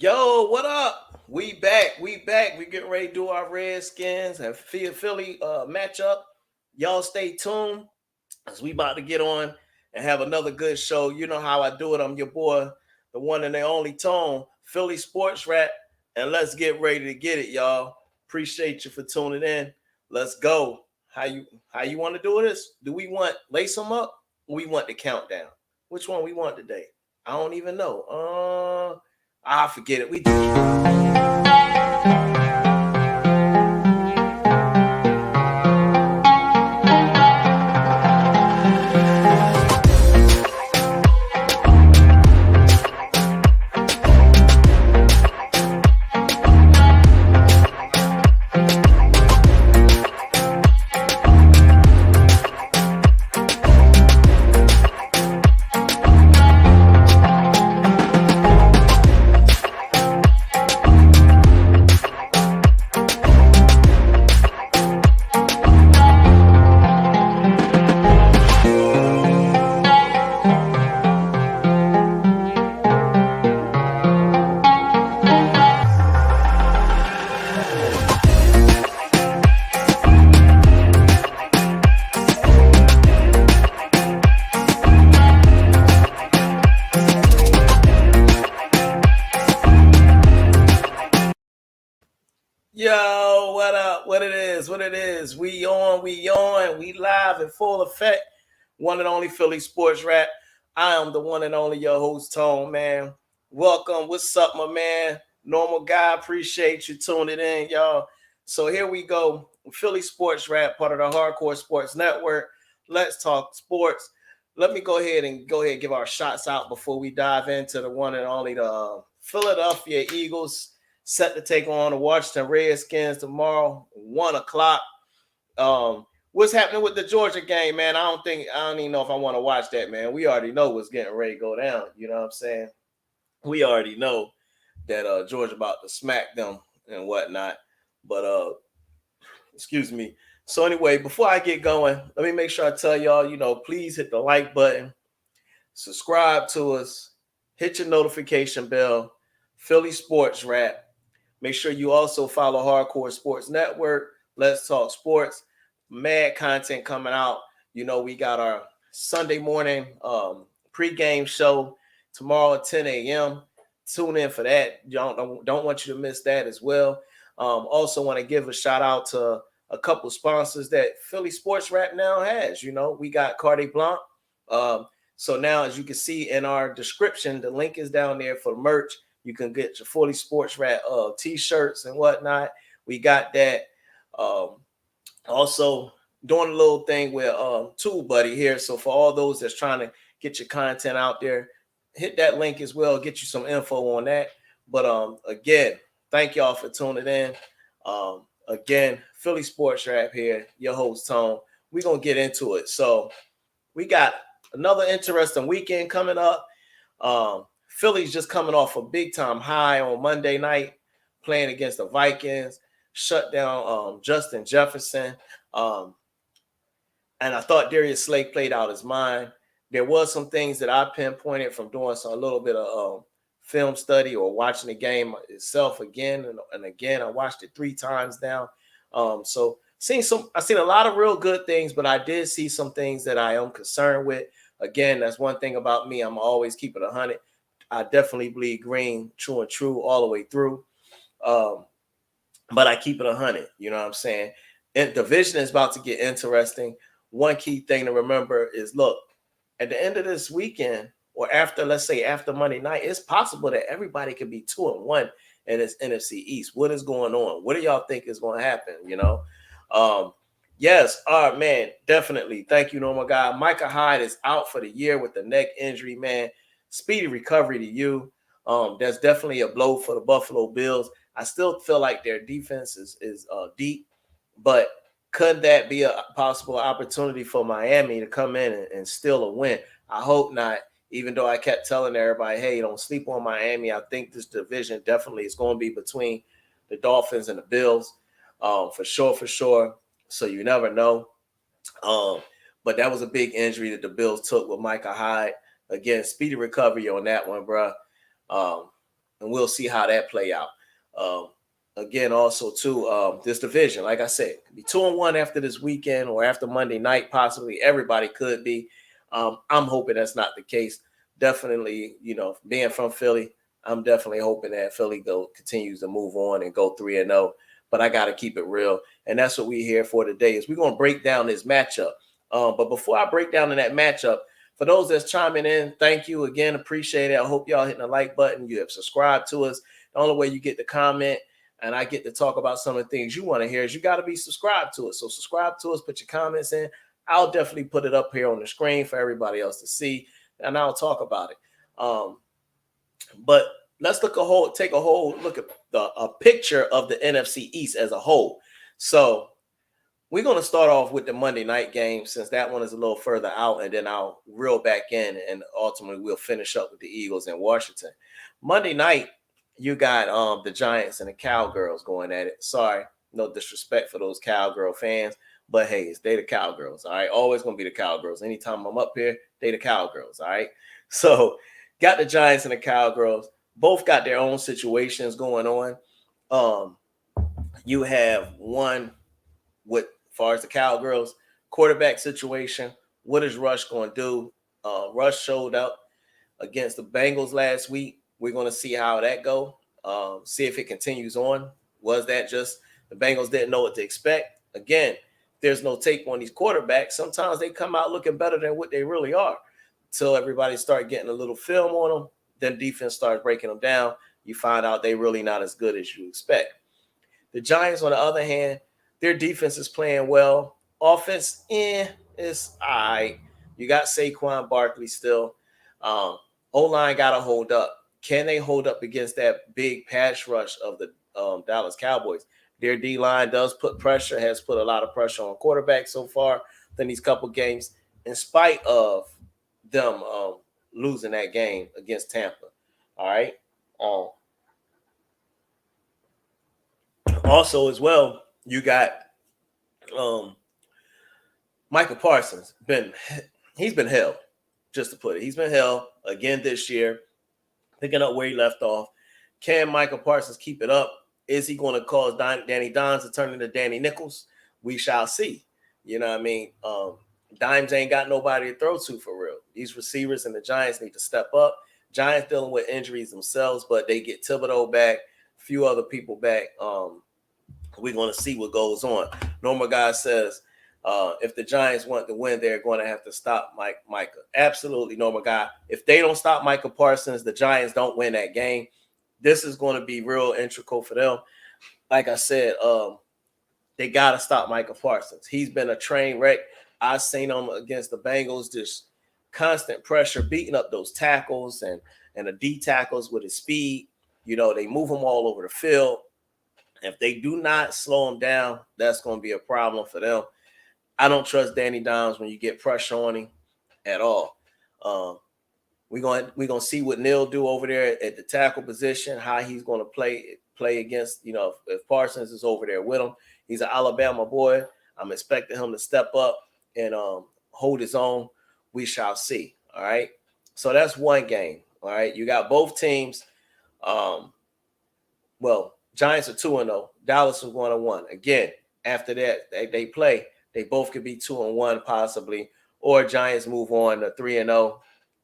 Yo, what up? We back. We back. We getting ready to do our Redskins and Philly matchup. Y'all stay tuned as we about to get on and have another good show. You know how I do it. I'm your boy, the one and the only Tone, Philly Sports Rap. And let's get ready to get it, y'all. Appreciate you for tuning in. Let's go. How you want to do this? Do we want lace them up? Or we want the countdown? Which one we want today? I don't even know. I forget it. We Yo, what up? What it is? What it is? We on, we live in full effect. One and only Philly Sports Rap. I am the one and only your host, Tone, man. Welcome. What's up, my man? Normal guy. Appreciate you tuning in, y'all. So here we go. Philly Sports Rap, part of the Hardcore Sports Network. Let's talk sports. Let me go ahead and give our shots out before we dive into the one and only the Philadelphia Eagles set to take on the Washington Redskins tomorrow, 1 o'clock. What's happening with the Georgia game, man? I don't even know if I want to watch that, man. We already know what's getting ready to go down. You know what I'm saying? We already know that Georgia about to smack them and whatnot. But excuse me. So anyway, before I get going, let me make sure I tell y'all, please hit the like button, subscribe to us, hit your notification bell, Philly Sports Rap. Make sure you also follow Hardcore Sports Network. Let's talk sports. Mad content coming out. We got our Sunday morning pregame show tomorrow at 10 a.m. Tune in for that. Don't want you to miss that as well. Also want to give a shout out to a couple sponsors that Philly Sports Rap now has. We got Cardi Blanc. So now, as you can see in our description, the link is down there for merch. You can get your Philly Sports Rap t-shirts and whatnot. We got that. Also doing a little thing with TubeBuddy here. So for all those that's trying to get your content out there, hit that link as well. Get you some info on that. But again, thank y'all for tuning in. Again, Philly Sports Rap here, your host Tone. We're gonna get into it. So we got another interesting weekend coming up. Philly's just coming off a big time high on Monday night, playing against the Vikings, shut down Justin Jefferson. And I thought Darius Slay played out his mind. There was some things that I pinpointed from doing a little bit of film study or watching the game itself again and again. I watched it 3 times now. So I've seen a lot of real good things, but I did see some things that I am concerned with. Again, that's one thing about me. I'm always keeping 100. I definitely bleed green, true and true all the way through. But I keep it 100. You know what I'm saying? And division is about to get interesting. One key thing to remember is, look, at the end of this weekend or after, let's say after Monday night, it's possible that everybody could be 2-1 in this NFC East. What is going on? What do y'all think is going to happen? Yes, all right, man, definitely. Thank you, normal guy. Micah Hyde is out for the year with the neck injury, man. Speedy recovery to you. That's definitely a blow for the Buffalo Bills. I still feel like their defense is deep, but could that be a possible opportunity for Miami to come in and steal a win? I hope not, even though I kept telling everybody, hey, don't sleep on Miami. I think this division definitely is going to be between the Dolphins and the Bills, for sure. So you never know. But that was a big injury that the Bills took with Micah Hyde. Again, speedy recovery on that one, bro. and we'll see how that play out. Again, also too, this division, like I said, could be 2-1 after this weekend or after Monday night. Possibly everybody could be. I'm hoping that's not the case. Definitely, being from Philly, I'm definitely hoping that Philly continues to move on and go 3-0. But I got to keep it real, and that's what we're here for today. Is we're gonna break down this matchup. But before I break down in that matchup, for those that's chiming in, thank you again. Appreciate it. I hope y'all hitting the like button. You have subscribed to us. The only way you get to comment and I get to talk about some of the things you want to hear is you got to be subscribed to us. So subscribe to us, put your comments in. I'll definitely put it up here on the screen for everybody else to see, and I'll talk about it. But let's take a whole look at a picture of the NFC East as a whole. So we're going to start off with the Monday night game since that one is a little further out, and then I'll reel back in, and ultimately we'll finish up with the Eagles in Washington. Monday night, you got the Giants and the Cowgirls going at it. Sorry, no disrespect for those Cowgirl fans, but hey, they the Cowgirls, all right? Always going to be the Cowgirls. Anytime I'm up here, they the Cowgirls, all right? So got the Giants and the Cowgirls. Both got their own situations going on. You have one with, as far as the Cowgirls, quarterback situation. What is Rush going to do? Rush showed up against the Bengals last week. We're going to see how that go. See if it continues on. Was that just the Bengals didn't know what to expect? Again, there's no tape on these quarterbacks. Sometimes they come out looking better than what they really are. Until everybody start getting a little film on them, then defense starts breaking them down. You find out they really not as good as you expect. The Giants, on the other hand, their defense is playing well. Offense, it's all right. You got Saquon Barkley still. O-line got to hold up. Can they hold up against that big pass rush of the Dallas Cowboys? Their D-line does put pressure, has put a lot of pressure on quarterbacks so far in these couple games, in spite of them losing that game against Tampa. All right. Also, as well, you got Michael Parsons. He's been held, just to put it. He's been held again this year, picking up where he left off. Can Michael Parsons keep it up? Is he going to cause Danny Dimes to turn into Danny Nichols? We shall see. You know what I mean? Dimes ain't got nobody to throw to for real. These receivers and the Giants need to step up. Giants dealing with injuries themselves, but they get Thibodeau back, a few other people back. We're going to see what goes on. Norma Guy says, if the Giants want to win, they're going to have to stop Micah. Absolutely, Norma Guy. If they don't stop Michael Parsons, the Giants don't win that game. This is going to be real integral for them. Like I said, they got to stop Michael Parsons. He's been a train wreck. I've seen him against the Bengals, just constant pressure, beating up those tackles and the D tackles with his speed. You know, they move him all over the field. If they do not slow him down, that's going to be a problem for them. I don't trust Danny Dimes when you get pressure on him at all. We're gonna see what Neal do over there at the tackle position, how he's going to play against, if Parsons is over there with him. He's an Alabama boy. I'm expecting him to step up and hold his own. We shall see. All right. So that's one game. All right. You got both teams. Giants are 2-0. Dallas is 1-1. Again, after that, they play. They both could be 2-1 possibly, or Giants move on to 3-0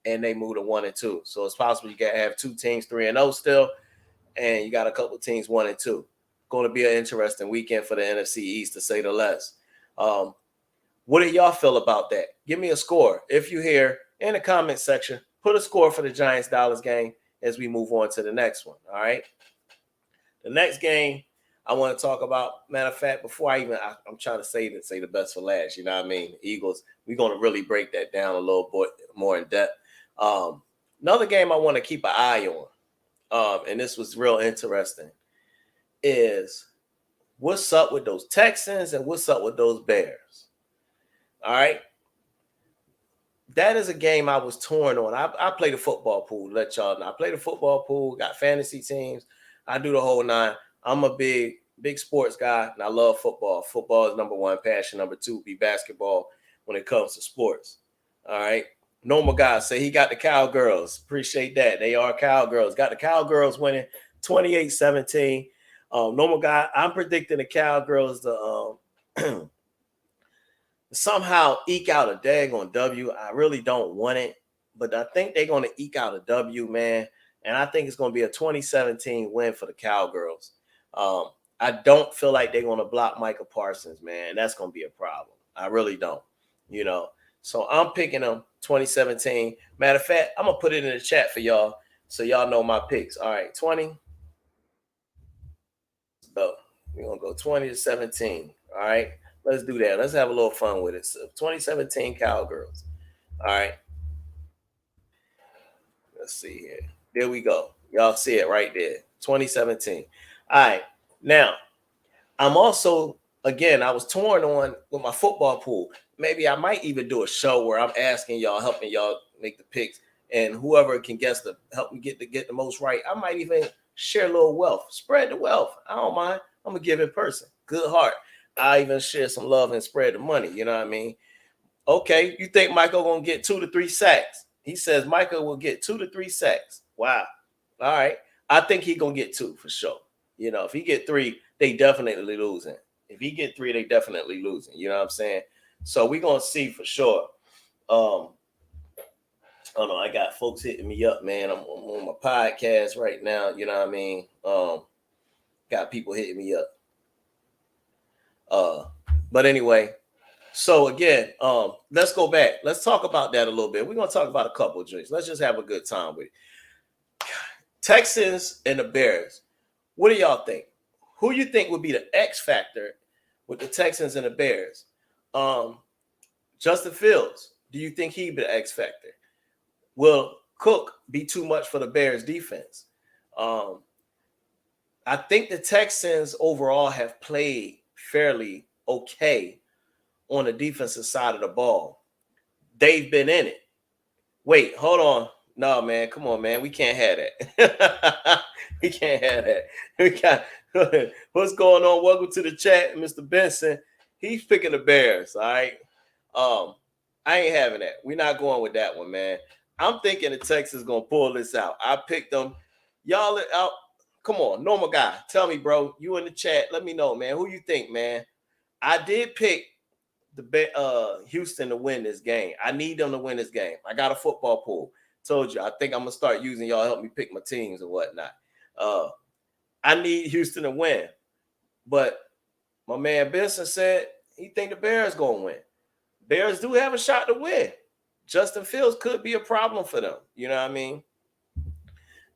and they move to 1-2. So it's possible you can have two teams 3-0 still, and you got a couple teams 1-2. Going to be an interesting weekend for the NFC East, to say the least. What do y'all feel about that? Give me a score. If you hear in the comment section, put a score for the Giants-Dallas game as we move on to the next one. All right. The next game I want to talk about, matter of fact, before I'm trying to say the best for last, you know what I mean? Eagles, we're going to really break that down a little bit more in depth. Another game I want to keep an eye on, and this was real interesting, is what's up with those Texans and what's up with those Bears. All right. That is a game I was torn on. I play the football pool, let y'all know. I play the football pool, got fantasy teams. I do the whole nine. I'm a big sports guy, and I love football. Football is number one passion. Number two would be basketball when it comes to sports. All right. Normal guy say he got the Cowgirls. Appreciate that. They are Cowgirls. Got the Cowgirls winning 28-17. Normal guy, I'm predicting the Cowgirls to somehow eke out a daggone W. I really don't want it, but I think they're going to eke out a W, man. And I think it's going to be a 2017 win for the Cowgirls. I don't feel like they're going to block Micah Parsons, man. That's going to be a problem. I really don't, you know. So I'm picking them 2017. Matter of fact, I'm going to put it in the chat for y'all so y'all know my picks. All right, 20. So we're going to go 20-17. All right, let's do that. Let's have a little fun with it. So 2017 Cowgirls. All right. Let's see here. There we go. Y'all see it right there. 2017. All right. Now, I'm also, again, I was torn on with my football pool. Maybe I might even do a show where I'm asking y'all, helping y'all make the picks, and whoever can guess the help me get the most right. I might even share a little wealth, spread the wealth. I don't mind. I'm a giving person, good heart. I even share some love and spread the money. You know what I mean? Okay, you think Michael gonna get 2 to 3 sacks? He says Michael will get 2 to 3 sacks. Wow. All right, I think he gonna get 2 for sure. You know, if he get 3, they definitely losing. If he get 3, they definitely losing. You know what I'm saying? So we're gonna see for sure. Oh no, I got folks hitting me up, man. I'm on my podcast right now. You know what I mean? Got people hitting me up. But anyway, so again, let's go back. Let's talk about that a little bit. We're gonna talk about a couple of drinks. Let's just have a good time with it. Texans and the Bears. What do y'all think? Who you think would be the X factor with the Texans and the Bears? Justin Fields. Do you think he'd be the X factor? Will Cook be too much for the Bears defense? I think the Texans overall have played fairly okay on the defensive side of the ball. They've been in it. Wait, hold on. No, man, come on, man. We can't have that. We can't have that. We got what's going on? Welcome to the chat, Mr. Benson. He's picking the Bears. All right. I ain't having that. We're not going with that one, man. I'm thinking the Texans gonna pull this out. I picked them. Y'all out. Come on, normal guy. Tell me, bro. You in the chat? Let me know, man. Who you think, man? I did pick the Houston to win this game. I need them to win this game. I got a football pool. Told you. I think I'm gonna start using y'all to help me pick my teams and whatnot. I need Houston to win, but my man Benson said he think the Bears gonna win. Bears do have a shot to win. Justin Fields could be a problem for them. You know what I mean?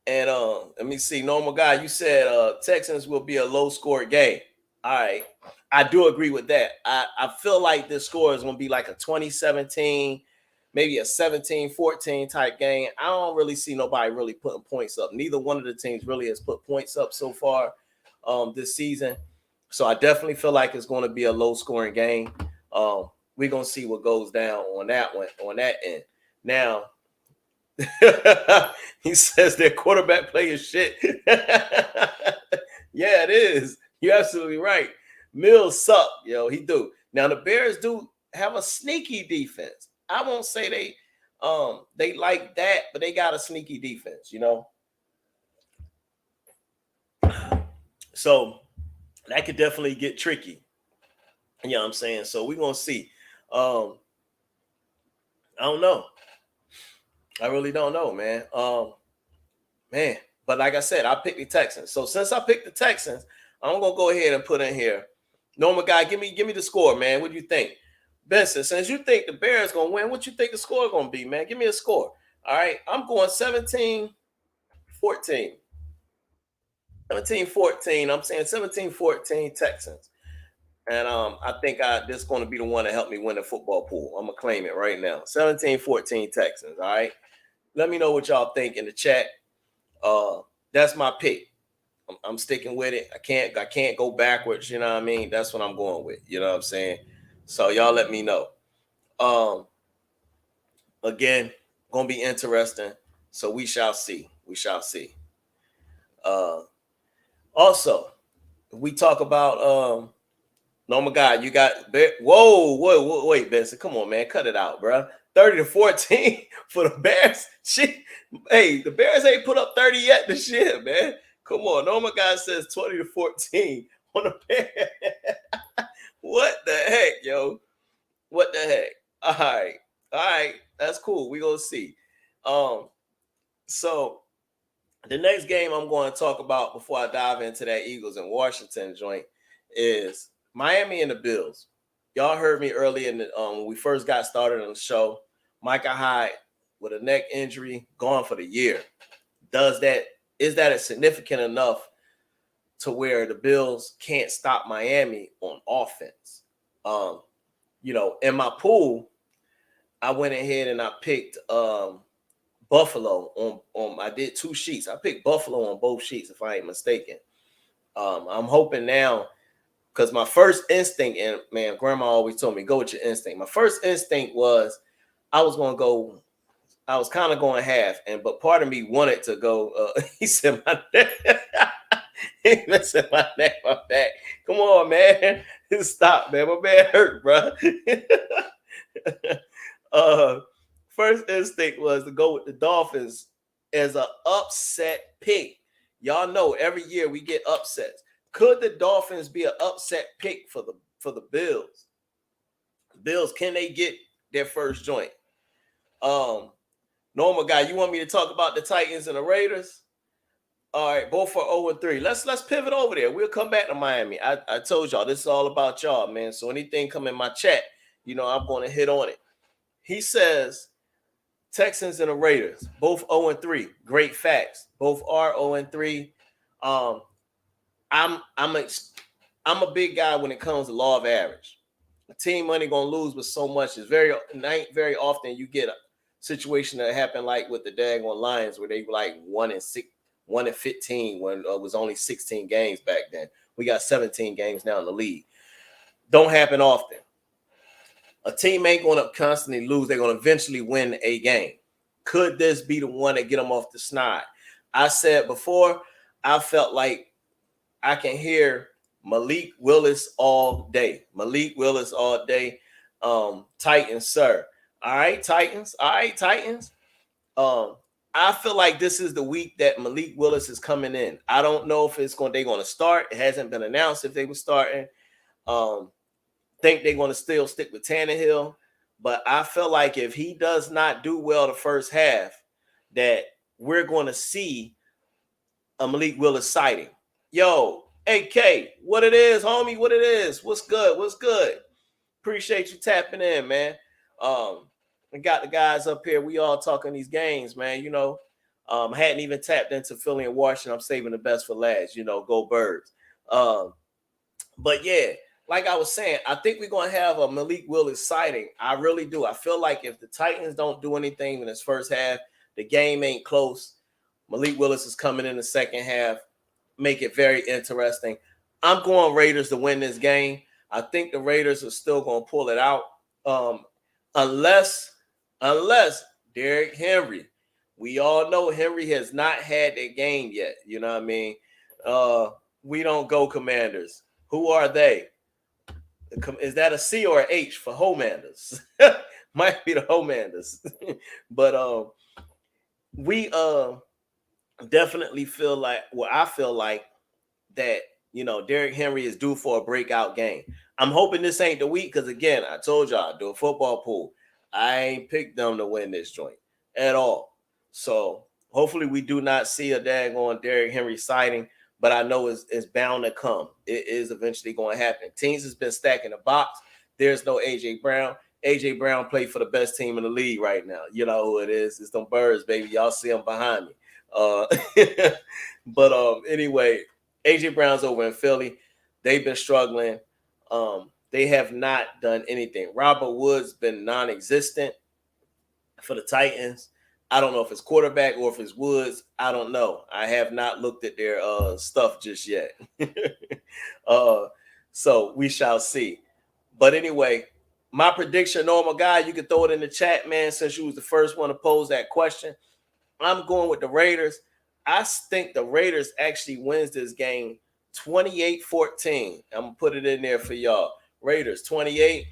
And let me see. Normal guy, you said Texans will be a low score game. All right. I do agree with that. I feel like this score is going to be like a 2017, maybe a 17-14 type game. I don't really see nobody really putting points up. Neither one of the teams really has put points up so far this season. So I definitely feel like it's going to be a low scoring game. We're going to see what goes down on that one, on that end. Now, he says their quarterback play is shit. Yeah, it is. You're absolutely right. Mills suck, yo. He do. Now the Bears do have a sneaky defense. I won't say they like that, but they got a sneaky defense, you know. So that could definitely get tricky. You know what I'm saying? So we're gonna see. I don't know. I really don't know, man. Man, but like I said, I picked the Texans. So since I picked the Texans, I'm gonna go ahead and put in here. Normal guy, give me the score, man. What do you think? Benson, since you think the Bears gonna win, what you think the score gonna be, man? Give me a score. All right, I'm going 17-14. 17-14. I'm saying 17-14 Texans. And I think this is going to be the one to help me win the football pool. I'm going to claim it right now. 17-14 Texans. All right. Let me know what y'all think in the chat. That's my pick. I'm sticking with it. I can't go backwards. You know what I mean? That's what I'm going with. You know what I'm saying? So y'all let me know. Again, going to be interesting. So we shall see. We shall see. Also, if we talk about Normal guy, you got whoa, wait, Benson. Come on, man. Cut it out, bro. 30-14 for the Bears. The Bears ain't put up 30 yet this year, man. Come on. Norma guy says 20-14 on the Bears. What the heck, yo? What the heck? All right. All right. That's cool. We gonna see. So the next game I'm going to talk about before I dive into that Eagles and Washington joint is Miami and the Bills. Y'all heard me earlier when we first got started on the show. Micah Hyde with a neck injury, gone for the year. Is that significant enough to where the Bills can't stop Miami on offense? In my pool, I went ahead and I picked Buffalo on I did 2 sheets. I picked Buffalo on both sheets, if I ain't mistaken. I'm hoping now, because my first instinct, and man, grandma always told me, go with your instinct. My first instinct was I was kind of going half, but part of me wanted to go. He said my neck. He said my neck, my back. Come on, man. Stop, man. My man hurt, bro. First instinct was to go with the Dolphins as an upset pick. Y'all know every year we get upsets. Could the Dolphins be an upset pick for the Bills? Bills, can they get their first joint? Normal guy, you want me to talk about the Titans and the Raiders? All right, both for 0-3. Let's pivot over there. We'll come back to Miami. I told y'all this is all about y'all, man. So anything come in my chat, I'm going to hit on it. He says Texans and the Raiders, both 0-3. Great facts. Both are 0-3. I'm a big guy when it comes to law of average. A team money gonna lose with so much. It's very often you get a situation that happened like with the daggone Lions where they were like 1-6, 1-15 when it was only 16 games back then. We got 17 games now in the league. Don't happen often. A team ain't going to constantly lose. They're going to eventually win a game. Could this be the one that get them off the snide? I said before, I felt like I can hear Malik Willis all day. Malik Willis all day. Titans, sir. All right, Titans. All right, Titans. I feel like this is the week that Malik Willis is coming in. I don't know if they're going to start. It hasn't been announced if they were starting. Think they're going to still stick with Tannehill, but I feel like if he does not do well the first half, that we're going to see a Malik Willis sighting. Yo, AK, what it is, homie? What it is? What's good? What's good? Appreciate you tapping in, man. I got the guys up here. We all talking these games, man. Hadn't even tapped into Philly and Washington. I'm saving the best for last. Go Birds. But yeah. Like I was saying, I think we're going to have a Malik Willis sighting. I really do. I feel like if the Titans don't do anything in this first half, the game ain't close. Malik Willis is coming in the second half. Make it very interesting. I'm going Raiders to win this game. I think the Raiders are still going to pull it out. Unless Derrick Henry. We all know Henry has not had that game yet. You know what I mean? We don't go Commanders. Who are they? Is that a C or an H for Homanders? Might be the Homanders. But we definitely feel like, I feel like that, Derrick Henry is due for a breakout game. I'm hoping this ain't the week because, again, I told y'all, I do a football pool. I ain't picked them to win this joint at all. So hopefully we do not see a daggone Derrick Henry sighting. But I know it's bound to come. It is eventually going to happen. Teams has been stacking the box. There's no A.J. Brown. A.J. Brown played for the best team in the league right now. You know who it is. It's them Birds, baby. Y'all see them behind me. But anyway, A.J. Brown's over in Philly. They've been struggling. They have not done anything. Robert Woods been non-existent for the Titans. I don't know if it's quarterback or if it's Woods. I don't know. I have not looked at their stuff just yet. So we shall see. But anyway, my prediction, Normal Guy, you can throw it in the chat, man, since you was the first one to pose that question. I'm going with the Raiders. I think the Raiders actually wins this game 28-14. I'm going to put it in there for y'all. Raiders, 28.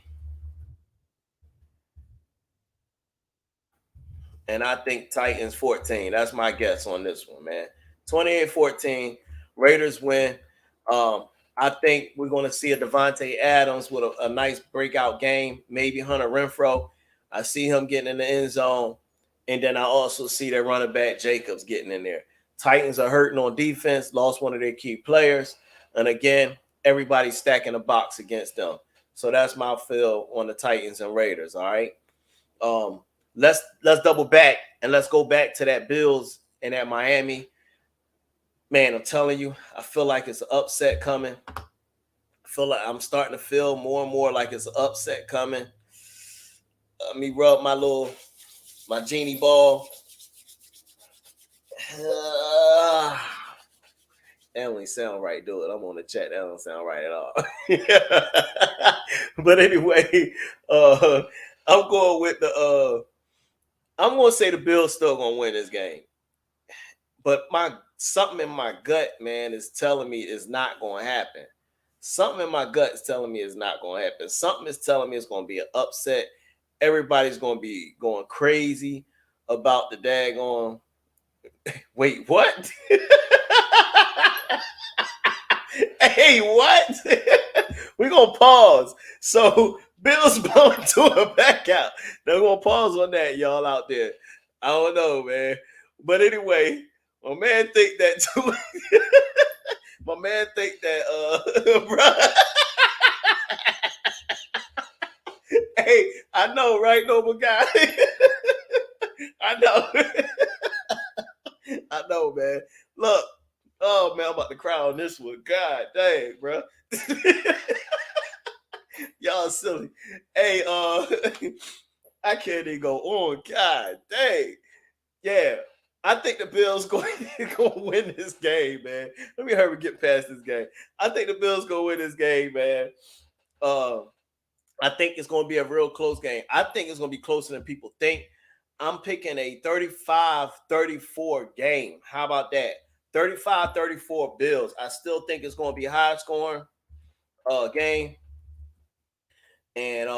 and I think Titans 14. That's my guess on this one, man. 28-14. Raiders win. I think we're going to see a Devontae Adams with a nice breakout game. Maybe Hunter Renfrow. I see him getting in the end zone. And then I also see their running back Jacobs getting in there. Titans are hurting on defense, lost one of their key players. And again, everybody's stacking the box against them. So that's my feel on the Titans and Raiders. All right. Let's double back and let's go back to that Bills and that Miami. Man, I'm telling you, I feel like it's an upset coming. I feel like I'm starting to feel more and more like it's an upset coming. Let me rub my genie ball. That don't even sound right, do it. I'm on the chat. That don't sound right at all. But anyway, I'm going with I'm gonna say the Bills still gonna win this game. But something in my gut, man, is telling me it's not gonna happen. Something in my gut is telling me it's not gonna happen. Something is telling me it's gonna be an upset. Everybody's gonna be going crazy about the daggone. Wait, what? Hey, what? We're gonna pause. So Bill's going to a back out. They're gonna pause on that, y'all out there. I don't know, man. But anyway, my man think that too. My man think that bro. Hey, I know, right, noble guy? I know. I know, man. Look, oh man, I'm about to cry on this one. God dang, bro. Y'all silly. Hey, I can't even go on. God dang. Yeah. I think the Bills going to win this game, man. Let me hurry get past this game. I think the Bills going to win this game, man. I think it's going to be a real close game. I think it's going to be closer than people think. I'm picking a 35-34 game. How about that? 35-34 Bills. I still think it's going to be a high scoring game. And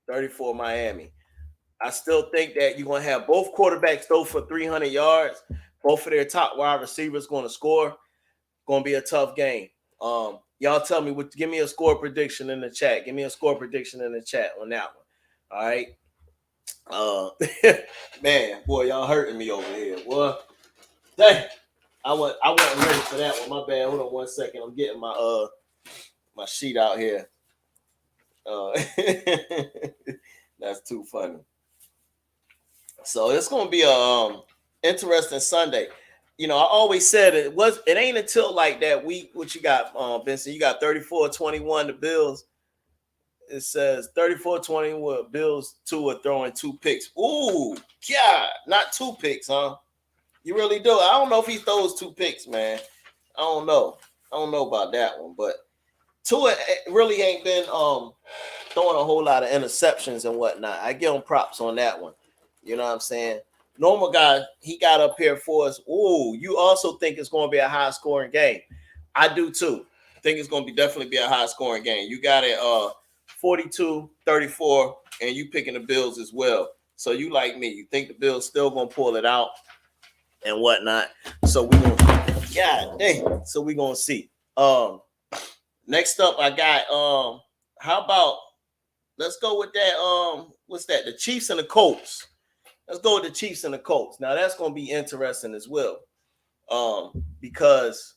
34 Miami. I still think that you're going to have both quarterbacks throw for 300 yards. Both of their top wide receivers going to score. Going to be a tough game. Y'all tell me give me a score prediction in the chat. Give me a score prediction in the chat on that one. All right. Man, boy, y'all hurting me over here. Boy, dang. I wasn't ready for that one. My bad. Hold on 1 second. I'm getting my sheet out here. That's too funny. So it's gonna be a interesting Sunday. You know, I always said it ain't until like that week. What you got, Vincent? You got 34-21 the Bills. It says 34-21 Bills. Tua throwing 2 picks. Ooh, God, not 2 picks, huh? You really do. I don't know if he throws 2 picks, man. I don't know about that one, but Tua really ain't been throwing a whole lot of interceptions and whatnot. I give him props on that one. You know what I'm saying? Normal guy, he got up here for us. Ooh, you also think it's going to be a high scoring game? I do too. I think it's going to definitely be a high scoring game. You got it 42-34, and you picking the Bills as well. So you like me. You think the Bills still going to pull it out and whatnot. So we're going to, God dang. So we're going to see. Next up, I got, how about, let's go with that, what's that? The Chiefs and the Colts. Let's go with the Chiefs and the Colts. Now, that's going to be interesting as well, because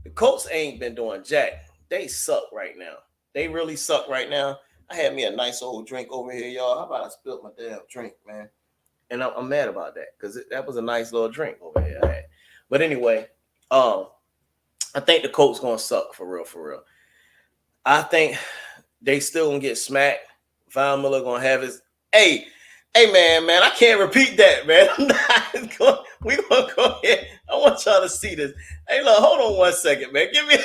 the Colts ain't been doing jack. They suck right now. They really suck right now. I had me a nice old drink over here, y'all. How about I spilled my damn drink, man? And I'm mad about that because that was a nice little drink over here I had. But anyway, I think the Colts going to suck for real, for real. I think they still going to get smacked. Von Miller going to have his... Hey, man, I can't repeat that, man. We're going to go ahead. I want y'all to see this. Hey, look, hold on 1 second, man. Give me...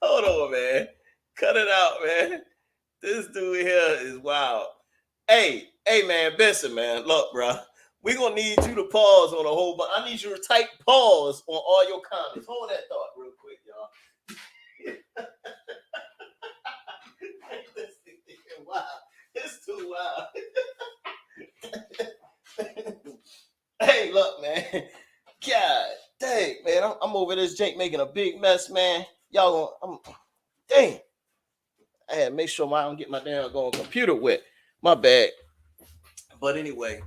Hold on, man. Cut it out, man. This dude here is wild. Hey, man, Benson, man. Look, bro. We're going to need you to pause on a whole bunch. I need you to type pause on all your comments. Hold that thought real quick, y'all. Wow. It's too wild. Hey, look, man. God dang, man. I'm over this Jake making a big mess, man. Dang. I had to make sure I don't get my damn computer wet. My bad. But anyway,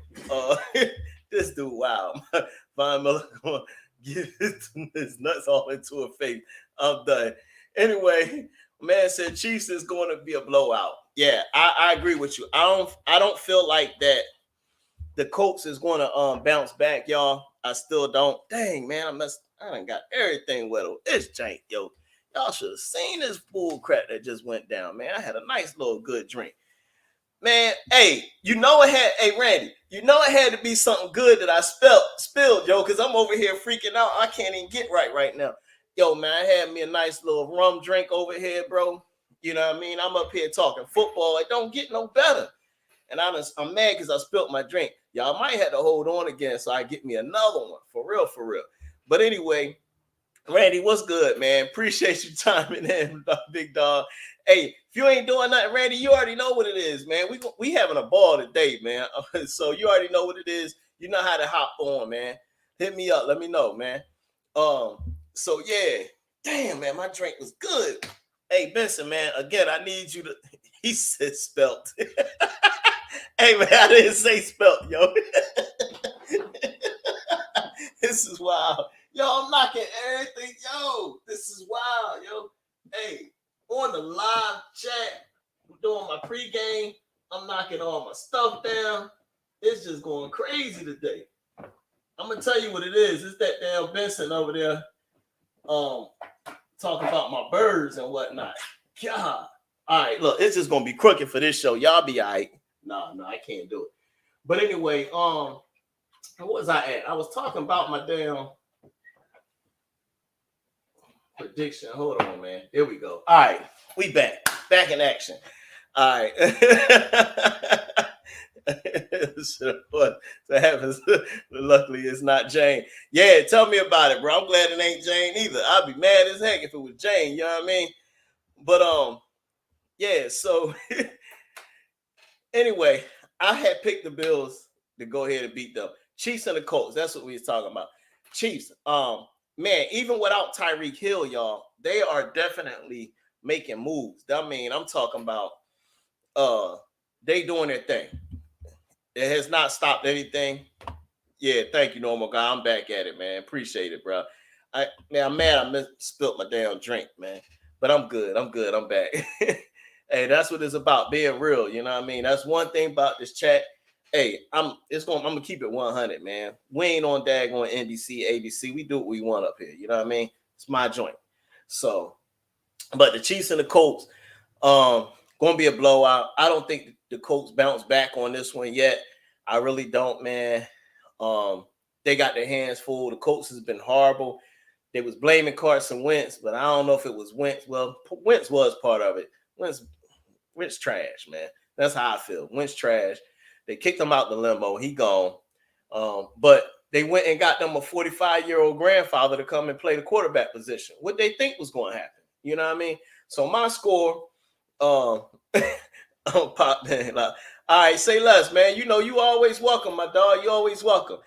this dude, wow. Von Miller gonna get his nuts all into a face. I'm done. Anyway, man said Chiefs is going to be a blowout. Yeah, I agree with you. I don't feel like that the Colts is going to bounce back, y'all. I still don't. Dang, man, I done got everything with this jank, yo. Y'all should have seen this bull crap that just went down, man. I had a nice little good drink. Man, hey, hey, Randy, it had to be something good that I spilled, yo, because I'm over here freaking out. I can't even get right now. Yo, man, I had me a nice little rum drink over here, bro. You know what I mean? I'm up here talking football. It don't get no better. And I'm mad because I spilled my drink. Y'all might have to hold on again so I get me another one. For real. But anyway, Randy, what's good, man? Appreciate you timing in, big dog. Hey, if you ain't doing nothing, Randy, you already know what it is, man. We having a ball today, man. So you already know what it is. You know how to hop on, man. Hit me up. Let me know, man. So yeah. Damn, man, my drink was good. Hey, Benson, man, again, I need you to. He said spelt. Hey, man, I didn't say spelt, yo. This is wild. Yo, I'm knocking everything. Yo, this is wild, yo. Hey, on the live chat, I'm doing my pregame. I'm knocking all my stuff down. It's just going crazy today. I'm gonna tell you what it is. It's that damn Benson over there, talking about my birds and whatnot. God. All right, look, it's just gonna be crooked for this show. Y'all be all right. No, I can't do it. But anyway, what was I at? I was talking about my damn prediction. Hold on, man. Here we go. All right, we back in action. All right. What happens? Luckily, it's not Jane. Yeah, tell me about it, bro. I'm glad it ain't Jane either. I'd be mad as heck if it was Jane. You know what I mean? But yeah. So anyway, I had picked the Bills to go ahead and beat them. Chiefs and the Colts. That's what we was talking about. Chiefs. Man, even without Tyreek Hill, y'all, they are definitely making moves. I mean, I'm talking about they doing their thing. It has not stopped anything. Yeah, thank you, normal guy. I'm back at it, man. Appreciate it, bro. I'm mad I spilled my damn drink, man. But I'm good. I'm back. Hey, that's what it's about, being real. You know what I mean? That's one thing about this chat. Hey, I'm gonna keep it 100, man. We ain't on daggone NBC, ABC. We do what we want up here. You know what I mean? It's my joint. So, but the Chiefs and the Colts, gonna be a blowout. I don't think the Colts bounce back on this one yet. I really don't, man. They got their hands full. The Colts has been horrible. They was blaming Carson Wentz, but I don't know if it was Wentz. Well, Wentz was part of it. Wentz trash, man. That's how I feel. Wentz trash. They kicked him out the limo. He gone. But they went and got them a 45-year-old grandfather to come and play the quarterback position. What they think was going to happen. You know what I mean? So my score, pop man. All right, say less, man. You know, you always welcome, my dog. You always welcome.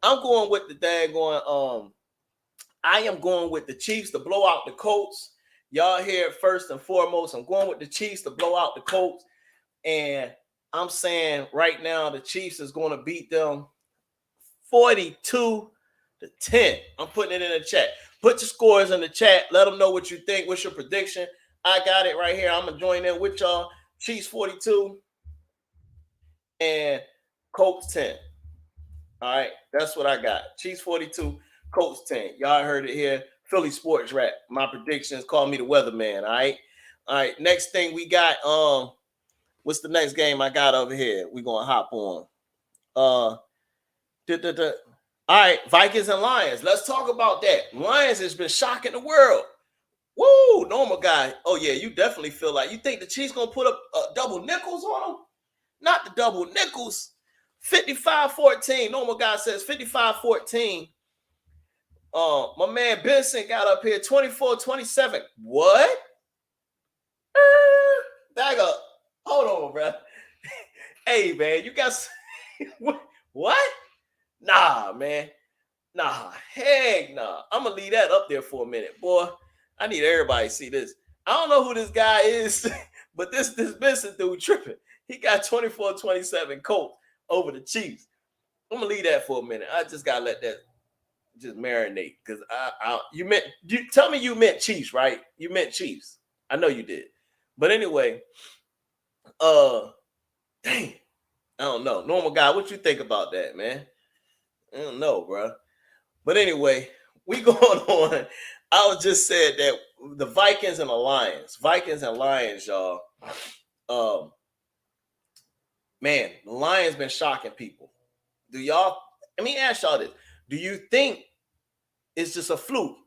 I'm going with the daggone, I am going with the Chiefs to blow out the Colts. Y'all hear it first and foremost. I'm going with the Chiefs to blow out the Colts. And I'm saying right now the Chiefs is going to beat them 42-10. I'm putting it in the chat. Put your scores in the chat. Let them know what you think. What's your prediction? I got it right here. I'm going to join in with y'all. Chiefs 42 and Colts 10. All right. That's what I got. Chiefs 42, Colts 10. Y'all heard it here. Philly Sports Rap. My predictions. Call me the weatherman. All right. All right. Next thing we got. What's the next game I got over here? We're gonna hop on. All right, Vikings and Lions. Let's talk about that. Lions has been shocking the world. Woo, normal guy. Oh yeah, you definitely feel like you think the Chiefs gonna put up double nickels on them? Not the double nickels. 55-14. Normal guy says 55-14. My man Benson got up here 24-27. What? Back up. Hold on, bro. Hey, man, you got What? Nah, man. Nah, heck nah. I'm gonna leave that up there for a minute, boy. I need everybody to see this. I don't know who this guy is, but this Benson dude tripping. He got 24-27 Colts over the Chiefs. I'm gonna leave that for a minute. I just gotta let that just marinate because you tell me you meant Chiefs, right? You meant Chiefs. I know you did. But anyway, dang, I don't know. Normal guy, what you think about that, man? I don't know, bro. But anyway, we going on. I was just said that the Vikings and the Lions, y'all. Um, man, the Lions been shocking people. Do y'all? Let me ask y'all this: do you think it's just a fluke?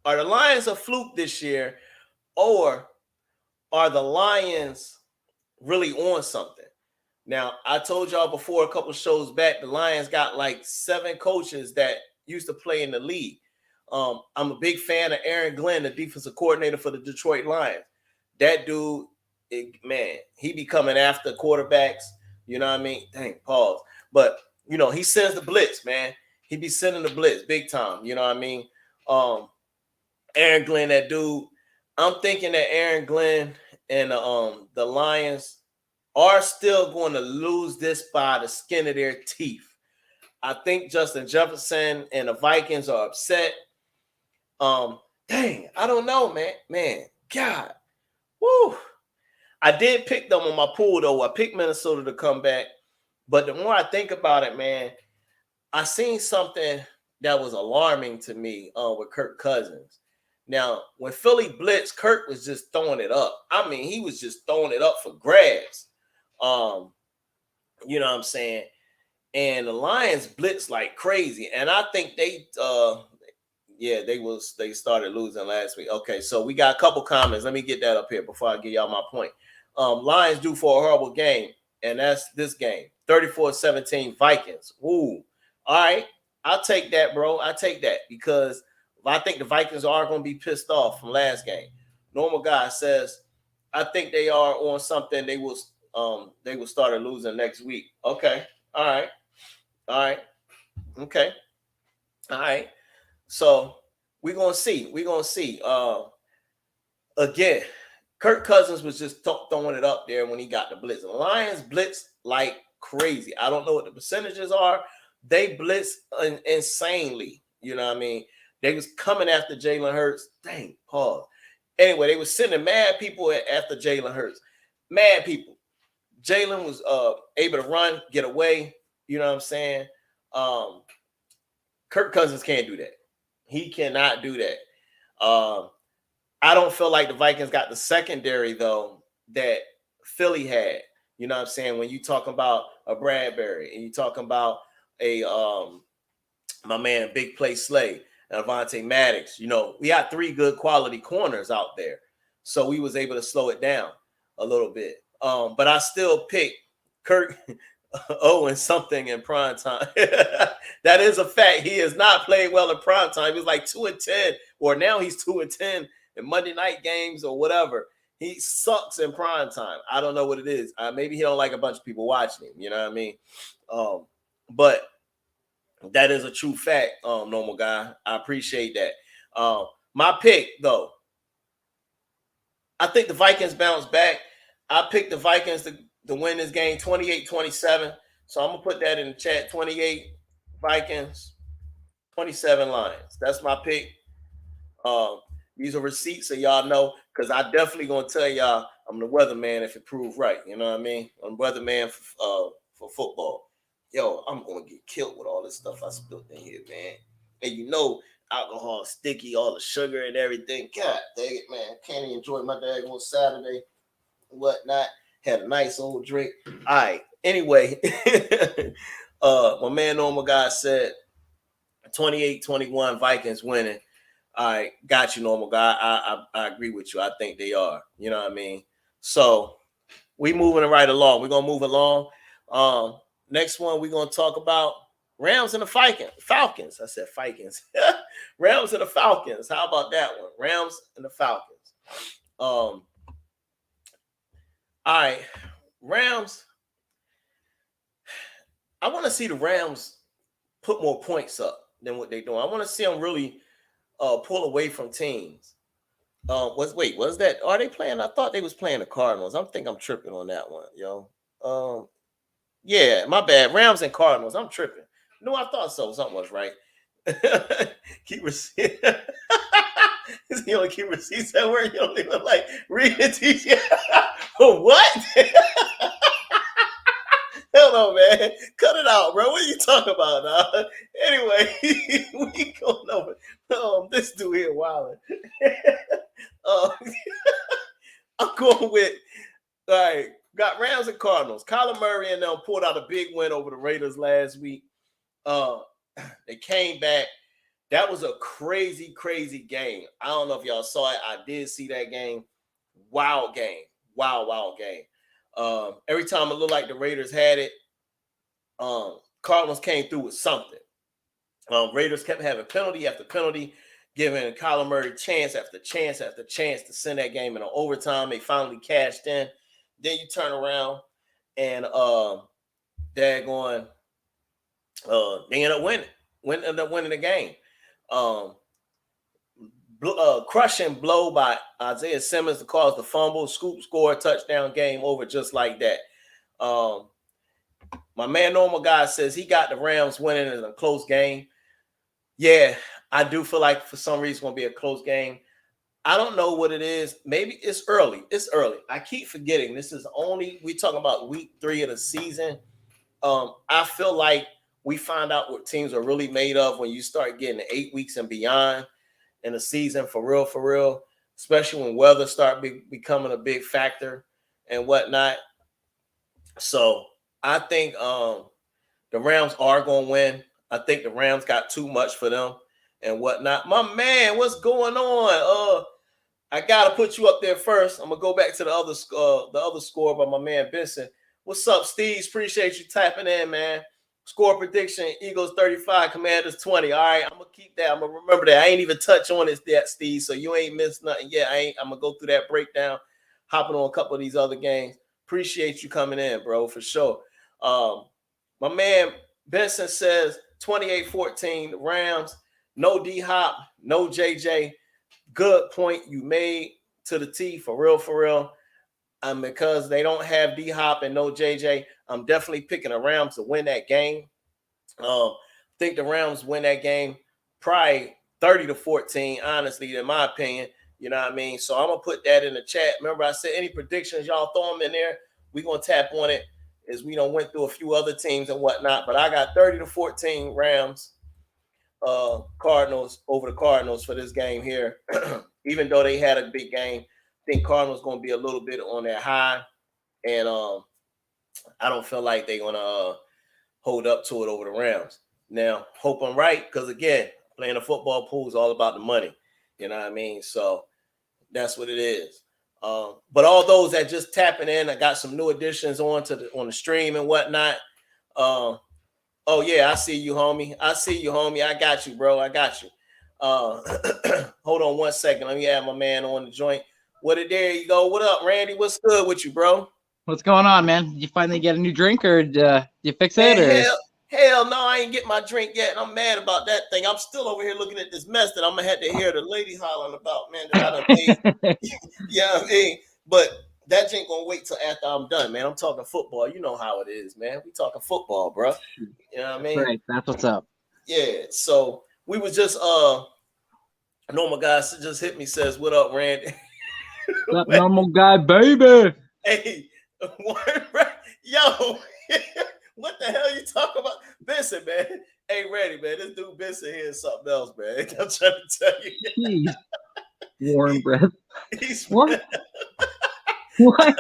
Are the Lions a fluke this year, or are the Lions really on something? Now, I told y'all before a couple shows back, the Lions got like 7 coaches that used to play in the league. I'm a big fan of Aaron Glenn, the defensive coordinator for the Detroit Lions. That dude, man, he be coming after quarterbacks. You know what I mean? Dang, pause. But, he sends the blitz, man. He be sending the blitz big time. You know what I mean? Aaron Glenn, that dude. I'm thinking that Aaron Glenn and the Lions are still going to lose this by the skin of their teeth. I think Justin Jefferson and the Vikings are upset. Dang, I don't know, man. God. Woo. I did pick them on my pool, though. I picked Minnesota to come back. But the more I think about it, man, I seen something that was alarming to me with Kirk Cousins. Now, when Philly blitzed, Kirk was just throwing it up. I mean, he was just throwing it up for grabs. You know what I'm saying? And the Lions blitzed like crazy. And I think they started losing last week. Okay, so we got a couple comments. Let me get that up here before I give y'all my point. Lions due for a horrible game, and that's this game. 34-17 Vikings. Ooh. All right. I'll take that, bro. I take that because I think the Vikings are going to be pissed off from last game. Normal guy says, I think they are on something. They will start losing next week. Okay. All right. Okay. All right. So we're gonna see. Again, Kirk Cousins was just throwing it up there when he got the blitz. The Lions blitz like crazy. I don't know what the percentages are. They blitz insanely. You know what I mean? They was coming after Jalen Hurts. Dang, pause. Anyway, they was sending mad people after Jalen Hurts. Mad people. Jalen was able to run, get away. You know what I'm saying? Kirk Cousins can't do that. He cannot do that. I don't feel like the Vikings got the secondary, though, that Philly had. You know what I'm saying? When you talk about a Bradbury and you talking about a my man Big Play Slay and Avonte Maddox, we had 3 good quality corners out there. So we was able to slow it down a little bit. But I still pick Kirk and something in prime time. That is a fact. He has not played well in prime time. He was like 2-10, or now he's 2-10 in Monday night games or whatever. He sucks in prime time. I don't know what it is. Maybe he don't like a bunch of people watching him. You know what I mean? But that is a true fact, normal guy. I appreciate that. My pick, though, I think the Vikings bounce back. I picked the Vikings to win this game 28-27. So I'm going to put that in the chat. 28 Vikings, 27 Lions. That's my pick. These are receipts so y'all know, because I definitely going to tell y'all I'm the weatherman if it proves right. You know what I mean? I'm weatherman for football. Yo, I'm going to get killed with all this stuff I spilled in here, man. And alcohol, sticky, all the sugar and everything. God dang it, man. Can't even enjoy my day on Saturday. Whatnot. Had a nice old drink. All right. Anyway, my man Normal Guy said 28-21 Vikings winning. All right, got you, Normal Guy. I agree with you. I think they are. You know what I mean? So we moving right along. We're gonna move along. Next one we're gonna talk about Rams and the Falcons. I said Vikings. Rams and the Falcons. How about that one? Rams and the Falcons. All right, Rams. I want to see the Rams put more points up than what they're doing. I want to see them really pull away from teams. Was that? Are they playing? I thought they was playing the Cardinals. I think I'm tripping on that one, yo. Yeah, my bad. Rams and Cardinals. I'm tripping. No, I thought so. Something was right. Keep receipts. You only keep receipts that word. You don't even like read it to you. What? Hell no, man. Cut it out, bro. What are you talking about, dog? Anyway, we going over. This dude here wilding. I'm going with, all right, got Rams and Cardinals. Kyler Murray and them pulled out a big win over the Raiders last week. They came back. That was a crazy, crazy game. I don't know if y'all saw it. I did see that game. Wild game. Wild game. Every time it looked like the Raiders had it, Cardinals came through with something. Raiders kept having penalty after penalty, giving Kyler Murray chance after chance after chance to send that game in an overtime. They finally cashed in. Then you turn around and they end up winning. End up winning the game. Crushing blow by Isaiah Simmons to cause the fumble, scoop, score, touchdown, game over just like that. My man Normal Guy says he got the Rams winning in a close game. Yeah, I do feel like for some reason it's going to be a close game. I don't know what it is. Maybe it's early. It's early. I keep forgetting. This is we're talking about week 3 of the season. I feel like we find out what teams are really made of when you start getting 8 weeks and beyond in the season, for real, especially when weather start becoming a big factor and whatnot. So I think the Rams are going to win. I think the Rams got too much for them and whatnot. My man, what's going on? I gotta put you up there first. I'm gonna go back to the other score by my man Benson. What's up, Steve? Appreciate you tapping in, man. Score prediction: Eagles 35, Commanders 20. All right, I'm gonna keep that. I'm gonna remember that. I ain't even touch on it yet, Steve. So you ain't missed nothing yet. I'm gonna go through that breakdown, hopping on a couple of these other games. Appreciate you coming in, bro, for sure. My man Benson says 28-14 Rams. No D-Hop, no JJ. Good point you made to the T, for real. Because they don't have D-Hop and no JJ, I'm definitely picking the Rams to win that game. Think the Rams win that game probably 30-14, honestly, in my opinion. You know what I mean? So I'm going to put that in the chat. Remember, I said any predictions, y'all throw them in there. We're going to tap on it as we done went through a few other teams and whatnot. But I got 30-14 Rams, Cardinals over the Cardinals for this game here. Even though they had a big game, I think Cardinals going to be a little bit on their high. And I don't feel like they're going to hold up to it over the Rams. Now, hope I'm right, because, again, playing a football pool is all about the money. You know what I mean? So that's what it is. But all those that just tapping in, I got some new additions on the stream and whatnot. Oh, yeah, I see you, homie. I got you, bro. I got you. Hold on 1 second. Let me have my man on the joint. There you go. What up, Randy? What's good with you, bro? What's going on, man? Did you finally get a new drink, or you fix it? Or? Hell no, I ain't get my drink yet. I'm mad about that thing. I'm still over here looking at this mess that I'm gonna have to hear the lady hollering about, man. That I done made. You know what I mean? But that ain't gonna wait till after I'm done, man. I'm talking football. You know how it is, man. We talking football, bro. You know what I mean? Right. That's what's up. Yeah. So we was just Normal Guy just hit me, says, "What up, Randy?" That Normal Guy, baby. Hey, yo, what the hell you talking about? Benson, man. Hey, Randy, man. This dude Benson here is something else, man. I'm trying to tell you. Jeez. Warm breath. What? What?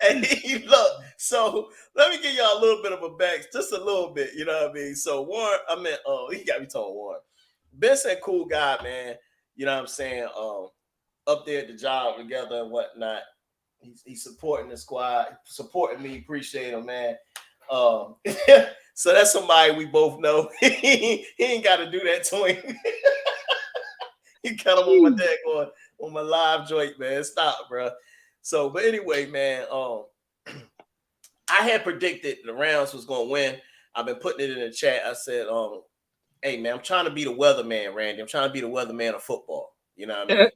Hey, look. So let me give y'all a little bit of a back, just a little bit. You know what I mean? So Warren, he got me talking Warren. Benson, cool guy, man. You know what I'm saying? Up there at the job together and whatnot. He's supporting the squad, supporting me. Appreciate him, man. So that's somebody we both know. He ain't got to do that to him. He got him on my deck on my live joint, man. Stop, bro. So, but anyway, man, I had predicted the Rams was going to win. I've been putting it in the chat. I said, hey man, I'm trying to be the weatherman, Randy. I'm trying to be the weatherman of football. You know what I mean?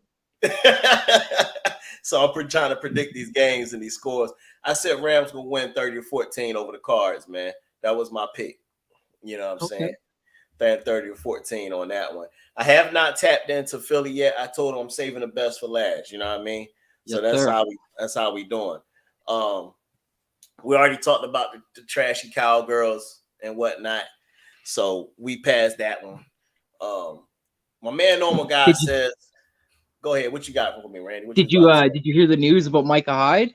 So I'm trying to predict these games and these scores. I said Rams gonna win 30-14 over the Cards, man. That was my pick. You know what I'm saying? 30-14 on that one. I have not tapped into Philly yet. I told him I'm saving the best for last. You know what I mean? So yes, that's how we doing. We already talked about the trashy cowgirls and whatnot. So we passed that one. My man Normal Guy says, go ahead. What you got for me, Randy? Did you hear the news about Micah Hyde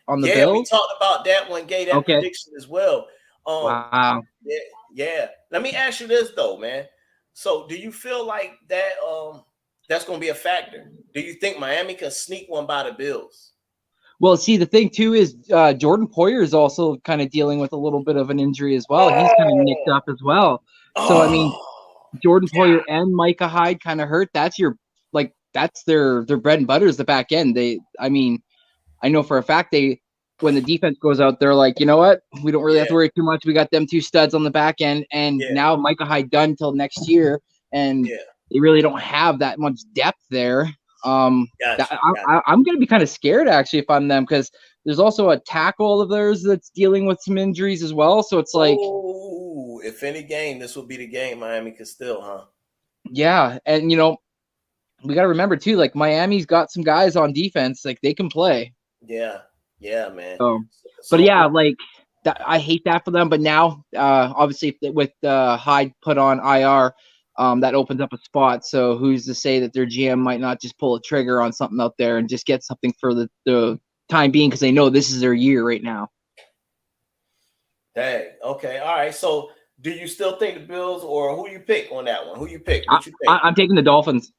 on the Bills? We talked about that one, gave that prediction as well. Wow. Yeah. Let me ask you this though, man. So do you feel like that that's gonna be a factor? Do you think Miami can sneak one by the Bills? Well, see, the thing too is Jordan Poyer is also kind of dealing with a little bit of an injury as well. He's kind of nicked up as well. So I mean, Jordan Poyer and Micah Hyde kind of hurt. That's their bread and butter is the back end. I know for a fact when the defense goes out, they're like, you know what? We don't really have to worry too much. We got them two studs on the back end, and now Micah Hyde done until next year, and they really don't have that much depth there. I'm going to be kind of scared actually if I'm them, because there's also a tackle of theirs that's dealing with some injuries as well. So it's like, if any game, this will be the game Miami can still, huh? Yeah, and we got to remember too, like Miami's got some guys on defense, like they can play. Yeah, man. But yeah, like that, I hate that for them. But now, obviously, with Hyde put on IR, that opens up a spot. So who's to say that their GM might not just pull a trigger on something out there and just get something for the time being, because they know this is their year right now. Dang. Okay. All right. So do you still think the Bills, or who you pick on that one? Who you pick? What you pick? I'm taking the Dolphins.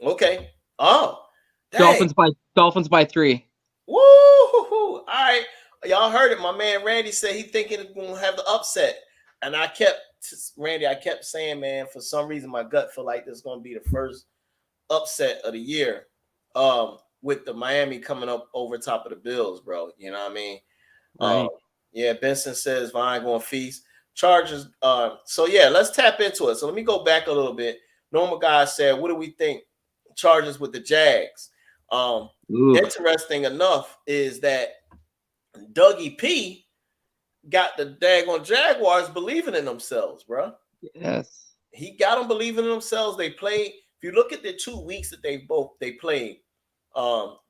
Okay. Oh. Dang. Dolphins by 3. Woo! All right. Y'all heard it. My man Randy said he thinking it's gonna have the upset. And I kept saying, man, for some reason my gut feel like this is gonna be the first upset of the year. With the Miami coming up over top of the Bills, bro. You know what I mean? Right. Yeah, Benson says Vine going feast. Chargers. So yeah, let's tap into it. So let me go back a little bit. Normal Guy said, what do we think? Chargers with the Jags. Interesting enough is that Dougie P got the daggone Jaguars believing in themselves, bro. Yes. He got them believing in themselves. They played. If you look at the 2 weeks that they played,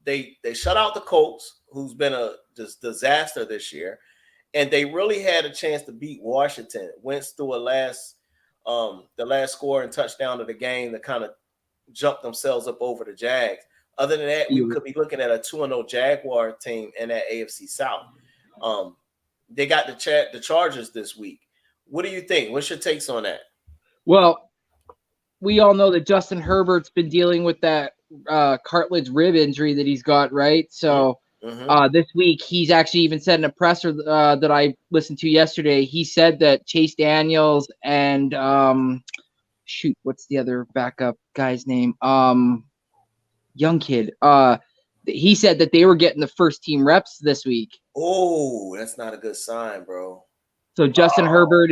they shut out the Colts, who's been a disaster this year, and they really had a chance to beat Washington. Wentz through the last score and touchdown of the game to kind of jump themselves up over the Jags. Other than that, we could be looking at a 2-0 Jaguar team in that AFC South. They got the Chargers this week. What do you think? What's your takes on that? Well, we all know that Justin Herbert's been dealing with that cartilage rib injury that he's got, right? So this week, he's actually even said in a presser that I listened to yesterday, he said that Chase Daniels and what's the other backup guy's name? Young kid. He said that they were getting the first team reps this week. Oh, that's not a good sign, bro. So Justin Herbert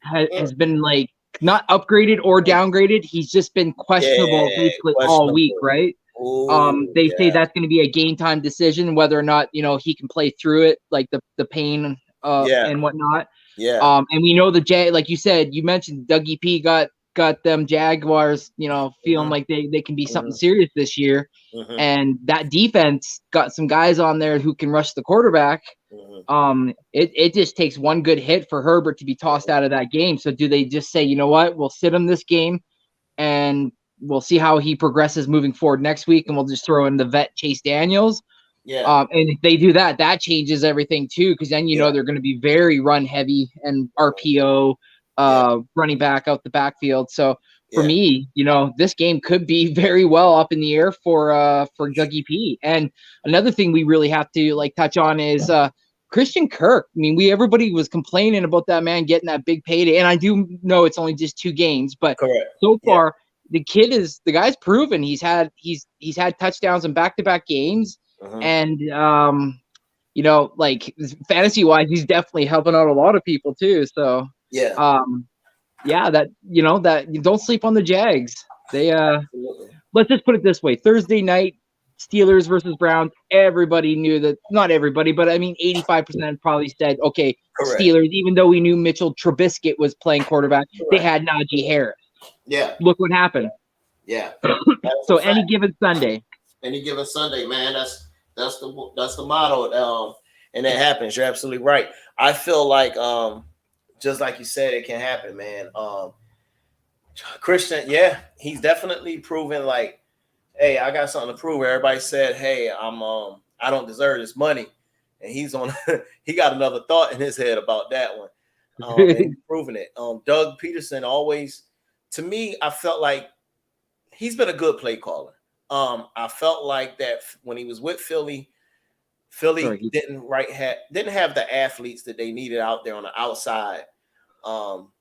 has been like not upgraded or downgraded. He's just been questionable basically all week, right? They say that's going to be a game time decision whether or not he can play through it, like the pain and whatnot. Yeah. And we know like you said, you mentioned Dougie P got them Jaguars, feeling like they can be something serious this year. And that defense got some guys on there who can rush the quarterback. It just takes one good hit for Herbert to be tossed out of that game. So do they just say, you know what, we'll sit him this game and we'll see how he progresses moving forward next week, and we'll just throw in the vet Chase Daniels? And if they do that, that changes everything too, because then know they're going to be very run heavy and RPO running back out the backfield. So for me, this game could be very well up in the air for Dougie P. And another thing we really have to touch on is Christian Kirk. I mean, everybody was complaining about that man getting that big payday, and I do know it's only just 2 games, but so far the guy's proven he's had touchdowns in back-to-back games, and you know, like fantasy wise, he's definitely helping out a lot of people too. So Yeah. Yeah, that that you don't sleep on the Jags. They Absolutely. let's just put it this way: Thursday night, Steelers versus Browns. Everybody knew that. Not everybody, but I mean, 85% probably said, "Okay, Correct. Steelers." Even though we knew Mitchell Trubisky was playing quarterback, they Correct. had Najee Harris. Yeah. Look what happened. Yeah. That's So a fact. any given Sunday. Any given Sunday, man. That's the motto. And it happens. You're absolutely right. I feel like just like you said, it can happen, man. Christian, yeah, he's definitely proven like, hey, I got something to prove. Everybody said, hey, I don't deserve this money, and he's on. He got another thought in his head about that one, and he's proving it. Doug Peterson always, to me, I felt like he's been a good play caller. I felt like that when he was with Philly Sorry. didn't have the athletes that they needed out there on the outside. Um,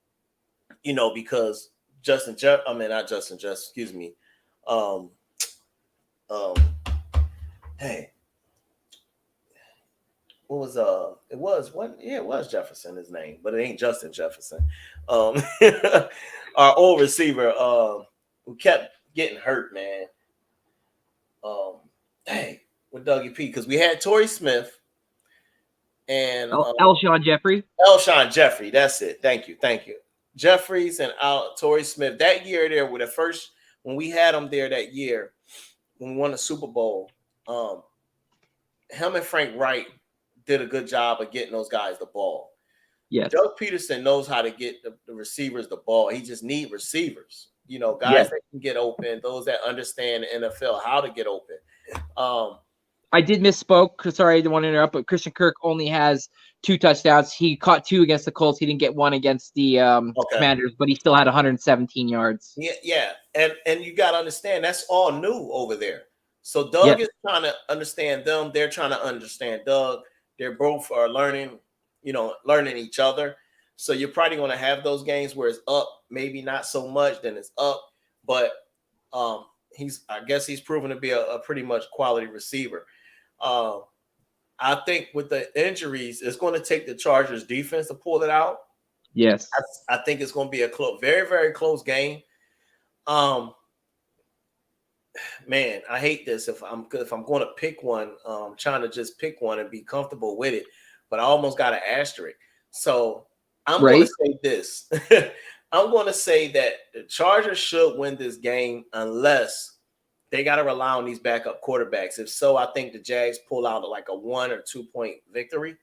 because not Justin Jeff, excuse me. Um, um, hey, what was it was what yeah, it was Jefferson his name, but it ain't Justin Jefferson. Um, our old receiver, who kept getting hurt, man. Hey, with Dougie P, because we had Torrey Smith and Alshon Jeffrey. Alshon Jeffrey. That's it. Thank you. Jeffries and Torrey Smith. That year there, with the first when we had them there that year when we won the Super Bowl, him and Frank Wright did a good job of getting those guys the ball. Yes. Doug Peterson knows how to get the receivers the ball. He just need receivers. Guys that can get open, those that understand the NFL, how to get open. I did misspoke. Sorry, I didn't want to interrupt, but Christian Kirk only has 2 touchdowns. He caught 2 against the Colts. He didn't get 1 against the Commanders, but he still had 117 yards. Yeah. And you got to understand, that's all new over there. So Doug is trying to understand them. They're trying to understand Doug. They're both are learning each other. So you're probably going to have those games where it's up, maybe not so much, then it's up. But I guess he's proven to be a pretty much quality receiver. I think with the injuries, it's going to take the Chargers defense to pull it out. Yes. I think it's going to be a very, very close game. Man, I hate this. If I'm going to pick one, trying to just pick one and be comfortable with it, but I almost got an asterisk. So I'm going to say this. I'm going to say that the Chargers should win this game unless they got to rely on these backup quarterbacks. If so, I think the Jags pull out like a 1 or 2 point victory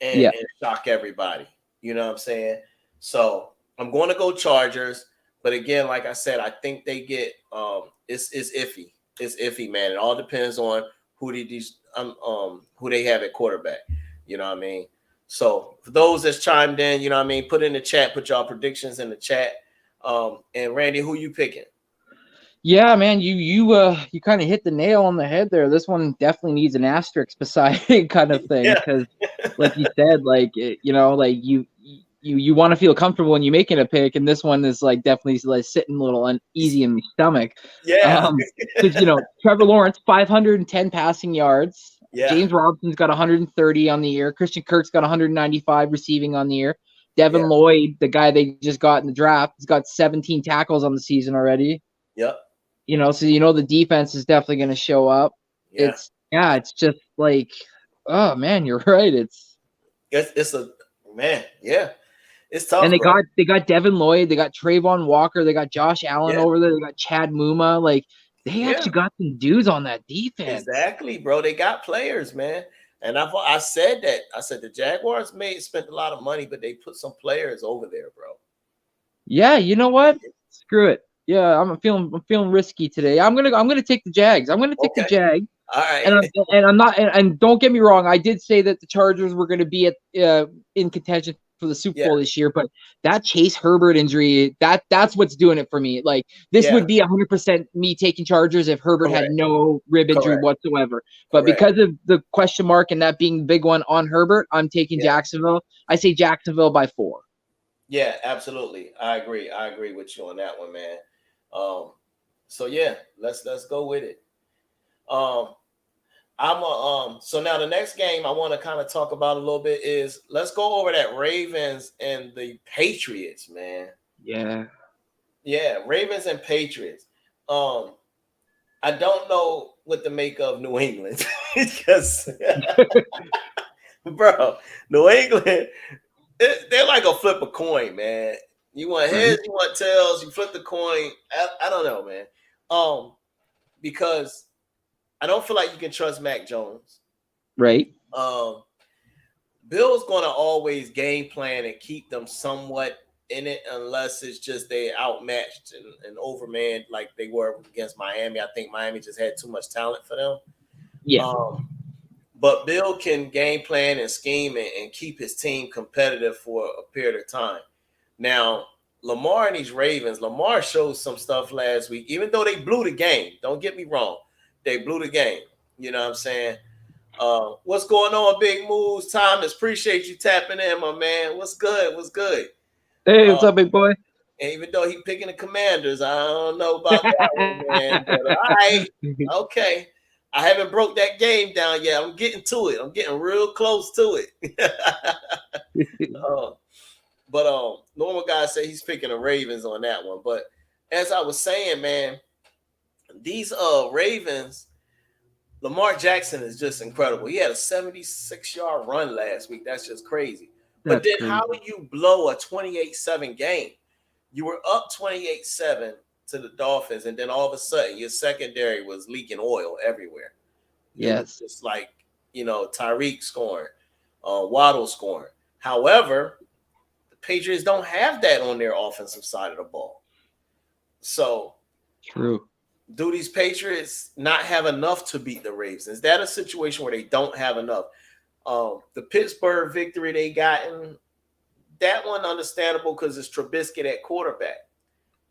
and shock everybody. You know what I'm saying? So I'm going to go Chargers. But again, like I said, I think they get it's iffy. It's iffy, man. It all depends on who they have at quarterback. You know what I mean? So for those that's chimed in, you know what I mean, put in the chat, put y'all predictions in the chat. And Randy, who you picking? Yeah, man, you kind of hit the nail on the head there. This one definitely needs an asterisk beside it, kind of thing, because, like you said, like you want to feel comfortable when you're making a pick, and this one is like definitely like sitting a little uneasy in my stomach. Yeah, because Trevor Lawrence 510 passing yards. Yeah. James Robinson's got 130 on the year. Christian Kirk's got 195 receiving on the year. Devin Lloyd, the guy they just got in the draft, has got 17 tackles on the season already. Yep. So the defense is definitely going to show up. Yeah. It's just like, oh man, you're right. It's a man. Yeah. It's tough. And they got Devin Lloyd, they got Trayvon Walker, they got Josh Allen over there, they got Chad Muma. Like they actually got some dudes on that defense. Exactly, bro. They got players, man. And I said that. I said the Jaguars spent a lot of money, but they put some players over there, bro. Yeah, you know what? Screw it. Yeah, I'm feeling risky today. I'm gonna take the Jags. I'm gonna take the Jags. All right. And I'm not. And don't get me wrong. I did say that the Chargers were going to be in contention for the Super Bowl this year, but that Chase Herbert injury, that's what's doing it for me. Like this would be 100% me taking Chargers if Herbert had no rib injury whatsoever. But because of the question mark and that being the big one on Herbert, I'm taking Jacksonville. I say Jacksonville by 4. Yeah, absolutely. I agree with you on that one, man. So yeah, let's go with it. So now the next game I want to kind of talk about a little bit is let's go over that Ravens and the Patriots, man. Yeah. Yeah, Ravens and Patriots. I don't know what to make of New England because, bro, New England, they're like a flip a coin, man. You want heads, you want tails, you flip the coin. I don't know, man. Because I don't feel like you can trust Mac Jones. Right. Bill's going to always game plan and keep them somewhat in it unless it's just they outmatched and overmanned like they were against Miami. I think Miami just had too much talent for them. Yeah. But Bill can game plan and scheme and keep his team competitive for a period of time. Now, Lamar and these Ravens, Lamar showed some stuff last week, even though they blew the game. Don't get me wrong. They blew the game. You know what I'm saying? What's going on, Big Moves? Thomas, appreciate you tapping in, my man. What's good? What's good? Hey, what's up, big boy? And even though he picking the Commanders, I don't know about that one, man. But all right, okay. I haven't broke that game down yet. I'm getting to it. I'm getting real close to it. Normal guy said he's picking the Ravens on that one. But as I was saying, man, these Ravens, Lamar Jackson is just incredible. He had a 76-yard run last week. That's just crazy. But then how do you blow a 28-7 game? You were up 28-7 to the Dolphins, and then all of a sudden your secondary was leaking oil everywhere. Yes. It's like, Tyreek scoring, Waddle scoring. However, the Patriots don't have that on their offensive side of the ball. So true. Do these Patriots not have enough to beat the Ravens? Is that a situation where they don't have enough? The Pittsburgh victory they gotten, that one understandable because it's Trubisky at quarterback.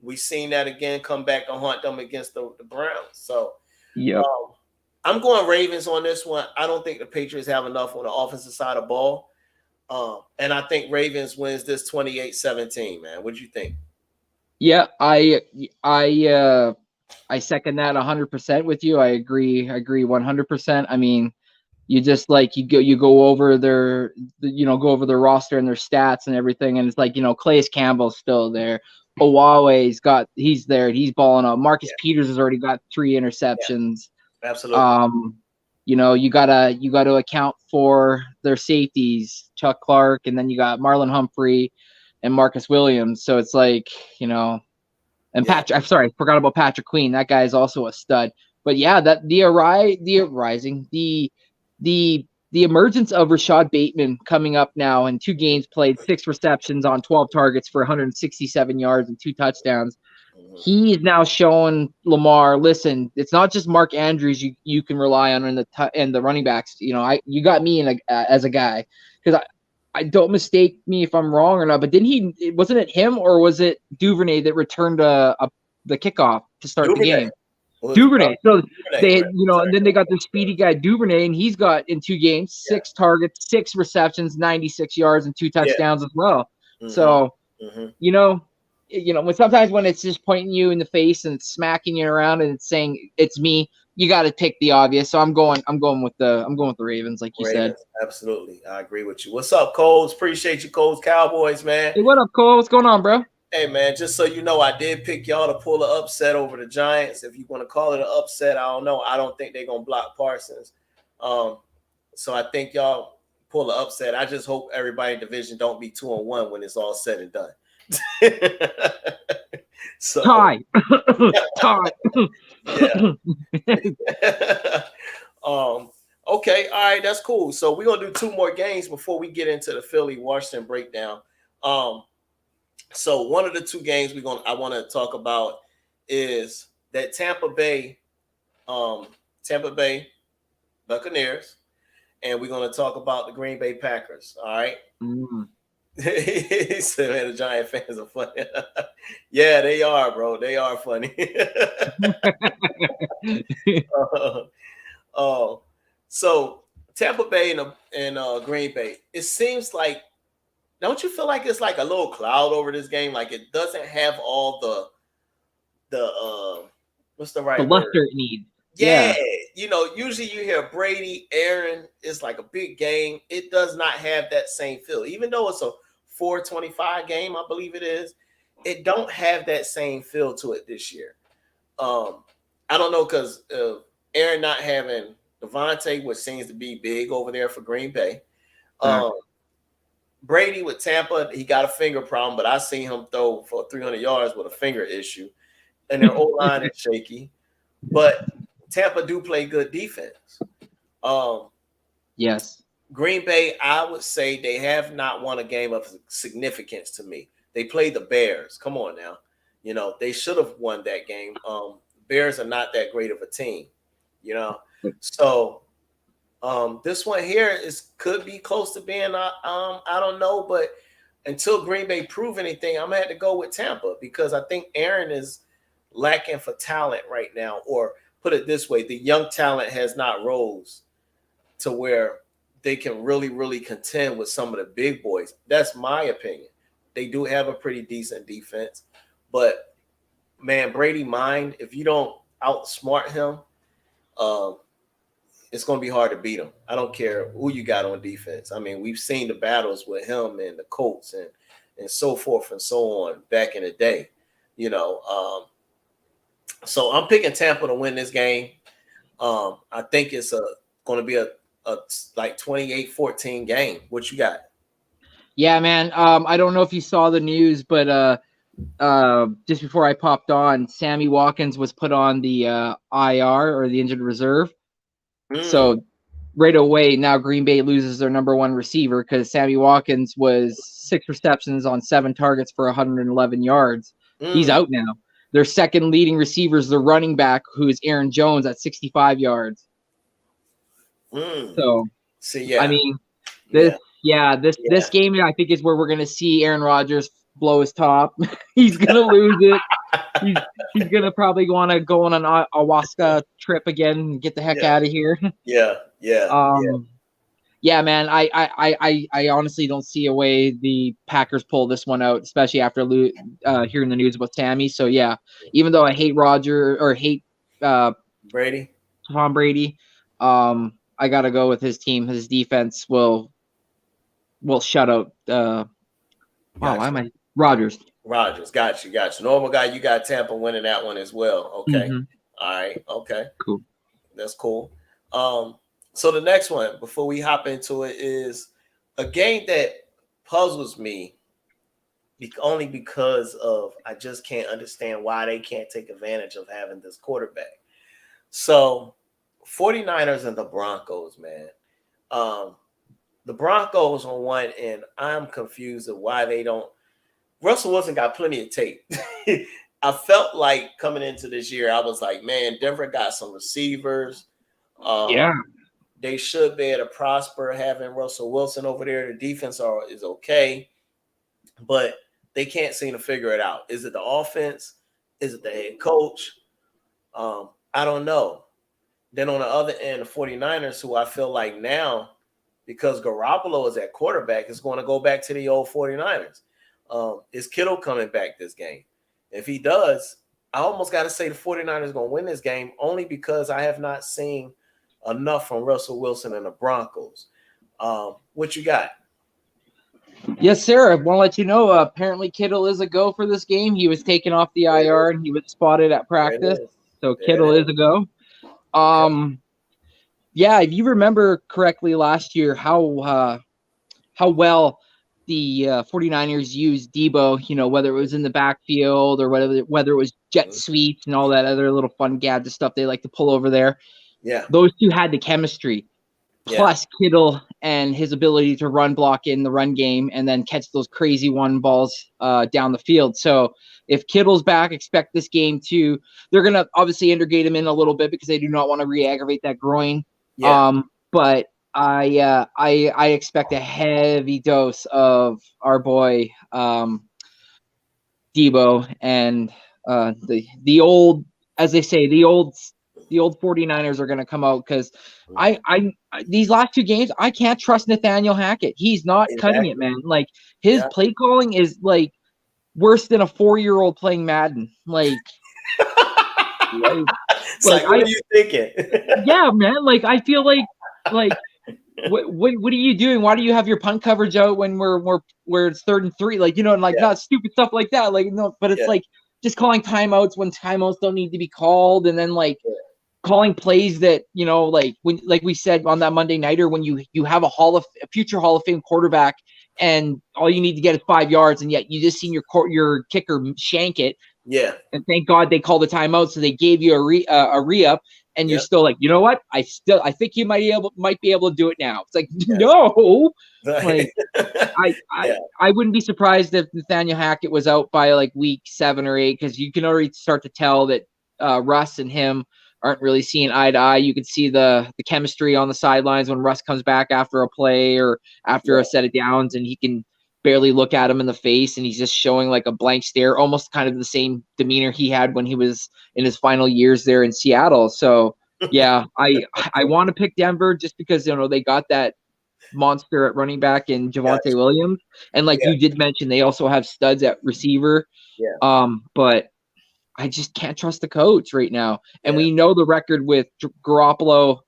We've seen that again come back to haunt them against the Browns. So yeah, I'm going Ravens on this one. I don't think the Patriots have enough on the offensive side of the ball. And I think Ravens wins this 28-17, man. What do you think? Yeah, I second that 100% with you. I agree 100%. I mean, you just like you go over their roster and their stats and everything, and it's like, Calais Campbell's still there. He's there. He's balling up. Marcus Peters has already got 3 interceptions. Yeah, absolutely. You gotta account for their safeties, Chuck Clark, and then you got Marlon Humphrey and Marcus Williams. So it's like, and Patrick. I'm sorry, I forgot about Patrick Queen. That guy is also a stud. But yeah, that the emergence of Rashad Bateman coming up now in 2 games played, 6 receptions on 12 targets for 167 yards and 2 touchdowns. He is now showing Lamar, listen, it's not just Mark Andrews you can rely on in the running backs. You got me as a guy, because I don't mistake me if I'm wrong or not, but wasn't it him or was it Duvernay that returned the kickoff to start the game? Duvernay. So they, and then they got their speedy guy Duvernay, and he's got in 2 games 6 targets, 6 receptions, 96 yards, and 2 touchdowns as well. Mm-hmm. So, sometimes when it's just pointing you in the face and it's smacking you around and it's saying it's me, you got to pick the obvious. So I'm going with the Ravens, like you said. Absolutely, I agree with you. What's up, Coles? Appreciate you, Coles Cowboys, man. Hey, what up, Cole? What's going on, bro? Hey, man, just so you know, I did pick y'all to pull an upset over the Giants. If you want to call it an upset, I don't know. I don't think they're going to block Parsons. So I think y'all pull an upset. I just hope everybody in division don't be 2-1 when it's all said and done. So tie. Okay, all right, that's cool. So we're gonna do 2 more games before we get into the Philly Washington breakdown. So one of the 2 games I want to talk about is that Tampa Bay Buccaneers, and we're gonna talk about the Green Bay Packers. All right. Mm-hmm. He said, man, the Giant fans are funny. Yeah, they are, bro. They are funny. So Tampa Bay and Green Bay, it seems like, don't you feel like it's like a little cloud over this game? Like it doesn't have all the what's the right luster it needs. Yeah, usually you hear Brady, Aaron. It's like a big game. It does not have that same feel, even though it's a 425 game, I believe it is. It don't have that same feel to it this year. I don't know because Aaron not having Devontae, which seems to be big over there for Green Bay. Brady with Tampa, he got a finger problem, but I seen him throw for 300 yards with a finger issue, and their O-line is shaky. But Tampa do play good defense. Yes. Green Bay, I would say they have not won a game of significance to me. They played the Bears. Come on now. They should have won that game. Bears are not that great of a team, So this one here could be close to being I don't know, but until Green Bay prove anything, I'm gonna have to go with Tampa because I think Aaron is lacking for talent right now, or put it this way, the young talent has not rose to where they can really, really contend with some of the big boys. That's my opinion. They do have a pretty decent defense, but man, Brady mind, if you don't outsmart him, it's going to be hard to beat him. I don't care who you got on defense. I mean, we've seen the battles with him and the Colts and so forth and so on back in the day, so I'm picking Tampa to win this game. I think it's going to be a like 28-14 game. What you got? Yeah, man. I don't know if you saw the news, but just before I popped on, Sammy Watkins was put on the IR or the injured reserve. So right away, now Green Bay loses their number one receiver because Sammy Watkins was 6 receptions on 7 targets for 111 yards. He's out now. Their second leading receiver is the running back, who is Aaron Jones at 65 yards. So, I mean, this game, I think, is where we're going to see Aaron Rodgers blow his top. He's going to lose it. He's going to probably want to go on an ayahuasca trip again and get the heck out of here. Yeah, man. I honestly don't see a way the Packers pull this one out, especially after hearing the news about Sammy. So yeah, even though I hate Brady, Tom Brady, I gotta go with his team. His defense will shut out. Why am I Rodgers? Rodgers, got you. Normal guy, you got Tampa winning that one as well. Okay, All right, okay, cool. That's cool. So the next one, before we hop into it, is a game that puzzles me only because of I just can't understand why they can't take advantage of having this quarterback. So 49ers and the Broncos, man. The Broncos on one end, I'm confused of why they don't. Russell Wilson got plenty of tape. I felt like coming into this year, I was like, man, Denver got some receivers. They should be able to prosper having Russell Wilson over there. The defense is okay, but they can't seem to figure it out. Is it the offense? Is it the head coach? I don't know. Then on the other end, the 49ers, who I feel like now, because Garoppolo is at quarterback, is going to go back to the old 49ers. Is Kittle coming back this game? If he does, I almost got to say the 49ers going to win this game only because I have not seen enough from Russell Wilson and the Broncos. What you got? Yes, sir. I want to let you know, apparently Kittle is a go for this game. He was taken off the IR and he was spotted at practice. So Kittle is a go. Yeah, if you remember correctly last year, how well the 49ers used Debo, whether it was in the backfield or whether it was jet sweeps and all that other little fun gadget stuff they like to pull over there. Yeah. Those two had the chemistry. Plus Kittle and his ability to run block in the run game and then catch those crazy one balls down the field. So if Kittle's back, expect this game to – they're going to obviously integrate him in a little bit because they do not want to re-aggravate that groin. Yeah. But I expect a heavy dose of our boy Debo and the old – as they say, the old 49ers are going to come out because I these last 2 games, I can't trust Nathaniel Hackett. He's not cutting it, man. Like his play calling is like worse than a 4-year-old playing Madden. Like It's like what are you thinking? Yeah, man. Like I feel like what are you doing? Why do you have your punt coverage out when we're it's 3rd and 3? Like, and like not stupid stuff like that. Like no, but it's like just calling timeouts when timeouts don't need to be called, and then like calling plays that like when like we said on that Monday nighter when you have a future Hall of Fame quarterback and all you need to get is 5 yards, and yet you just seen your kicker shank it. Yeah. And thank God they called the timeout, so they gave you a re-up, and you're still like, you know what? I think you might be able to do it now. It's like no, like I wouldn't be surprised if Nathaniel Hackett was out by like week 7 or 8 because you can already start to tell that Russ and him aren't really seeing eye to eye. You can see the chemistry on the sidelines when Russ comes back after a play or after a set of downs, and he can barely look at him in the face, and he's just showing like a blank stare, almost kind of the same demeanor he had when he was in his final years there in Seattle. So yeah, I want to pick Denver just because they got that monster at running back in Javonte Williams, and like you did mention, they also have studs at receiver. But I just can't trust the coach right now. And we know the record with Garoppolo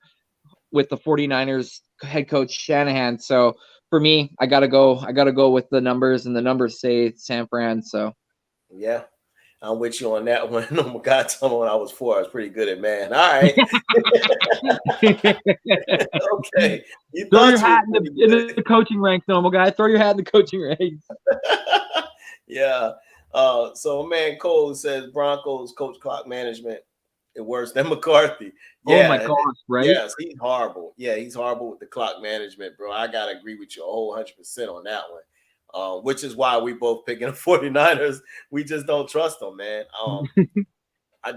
with the 49ers head coach Shanahan. So for me, I gotta go with the numbers, and the numbers say San Fran. So yeah, I'm with you on that one. Oh my God, told me when I was 4, I was pretty good at math. All right. Okay. You throw your hat in the coaching ranks, normal guy. Throw your hat in the coaching ranks. Yeah. So man Cole says Broncos coach clock management is worse than McCarthy. Yeah. Oh my gosh, right? Yes, he's horrible. Yeah, he's horrible with the clock management, bro. I gotta agree with you a whole 100% on that one. Which is why we both picking the 49ers. We just don't trust them, man.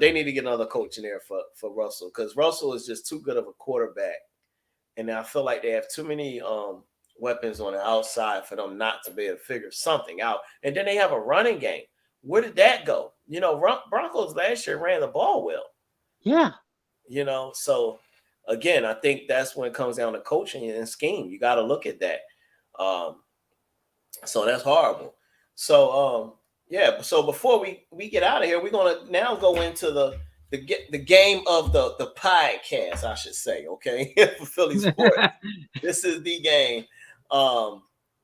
They need to get another coach in there for Russell, because Russell is just too good of a quarterback. And I feel like they have too many weapons on the outside for them not to be able to figure something out. And then they have a running game. Where did that go? Broncos last year ran the ball well. Yeah. So again, I think that's when it comes down to coaching and scheme. You got to look at that. So that's horrible. So so before we get out of here, we're gonna now go into the game of the podcast, I should say, okay? For Philly sports. This is the game.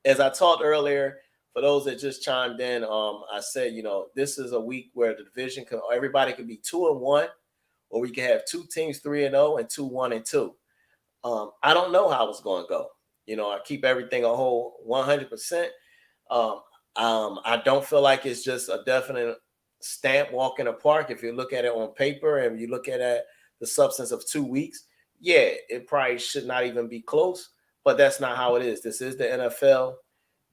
As I talked earlier, for those that just chimed in, I said, this is a week where the division everybody could be 2-1, or we can have 2 teams 3-0 and 2 1-2. I don't know how it's going to go. I keep everything a whole 100%. I don't feel like it's just a definite stamp walk in the park. If you look at it on paper and you look at the substance of 2 weeks, it probably should not even be close, but that's not how it is. This is the NFL.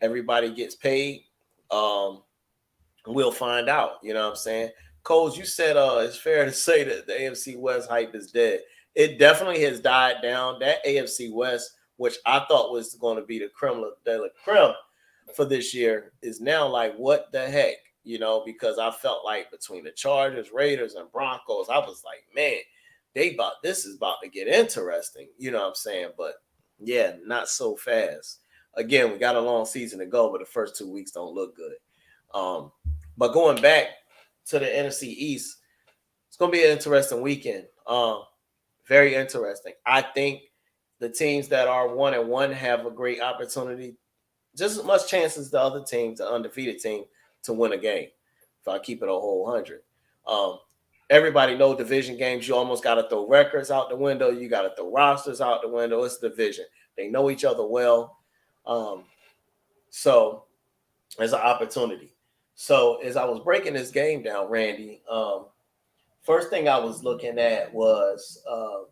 Everybody gets paid. We'll find out. You know what I'm saying? Coles, you said it's fair to say that the AFC West hype is dead. It definitely has died down. That AFC West, which I thought was going to be the creme de la creme for this year, is now like, what the heck? Because I felt like between the Chargers, Raiders, and Broncos, I was like, man, this is about to get interesting. You know what I'm saying? But yeah, not so fast. Again, we got a long season to go, but the first 2 weeks don't look good. But going back to the NFC East, it's going to be an interesting weekend. Very interesting. I think the teams that are 1-1 have a great opportunity, just as much chance as the other team, the undefeated team, to win a game. If I keep it a whole 100. Everybody know division games, you almost got to throw records out the window. You got to throw rosters out the window. It's division. They know each other well. So there's an opportunity. So as I was breaking this game down, Randy, first thing I was looking at was, all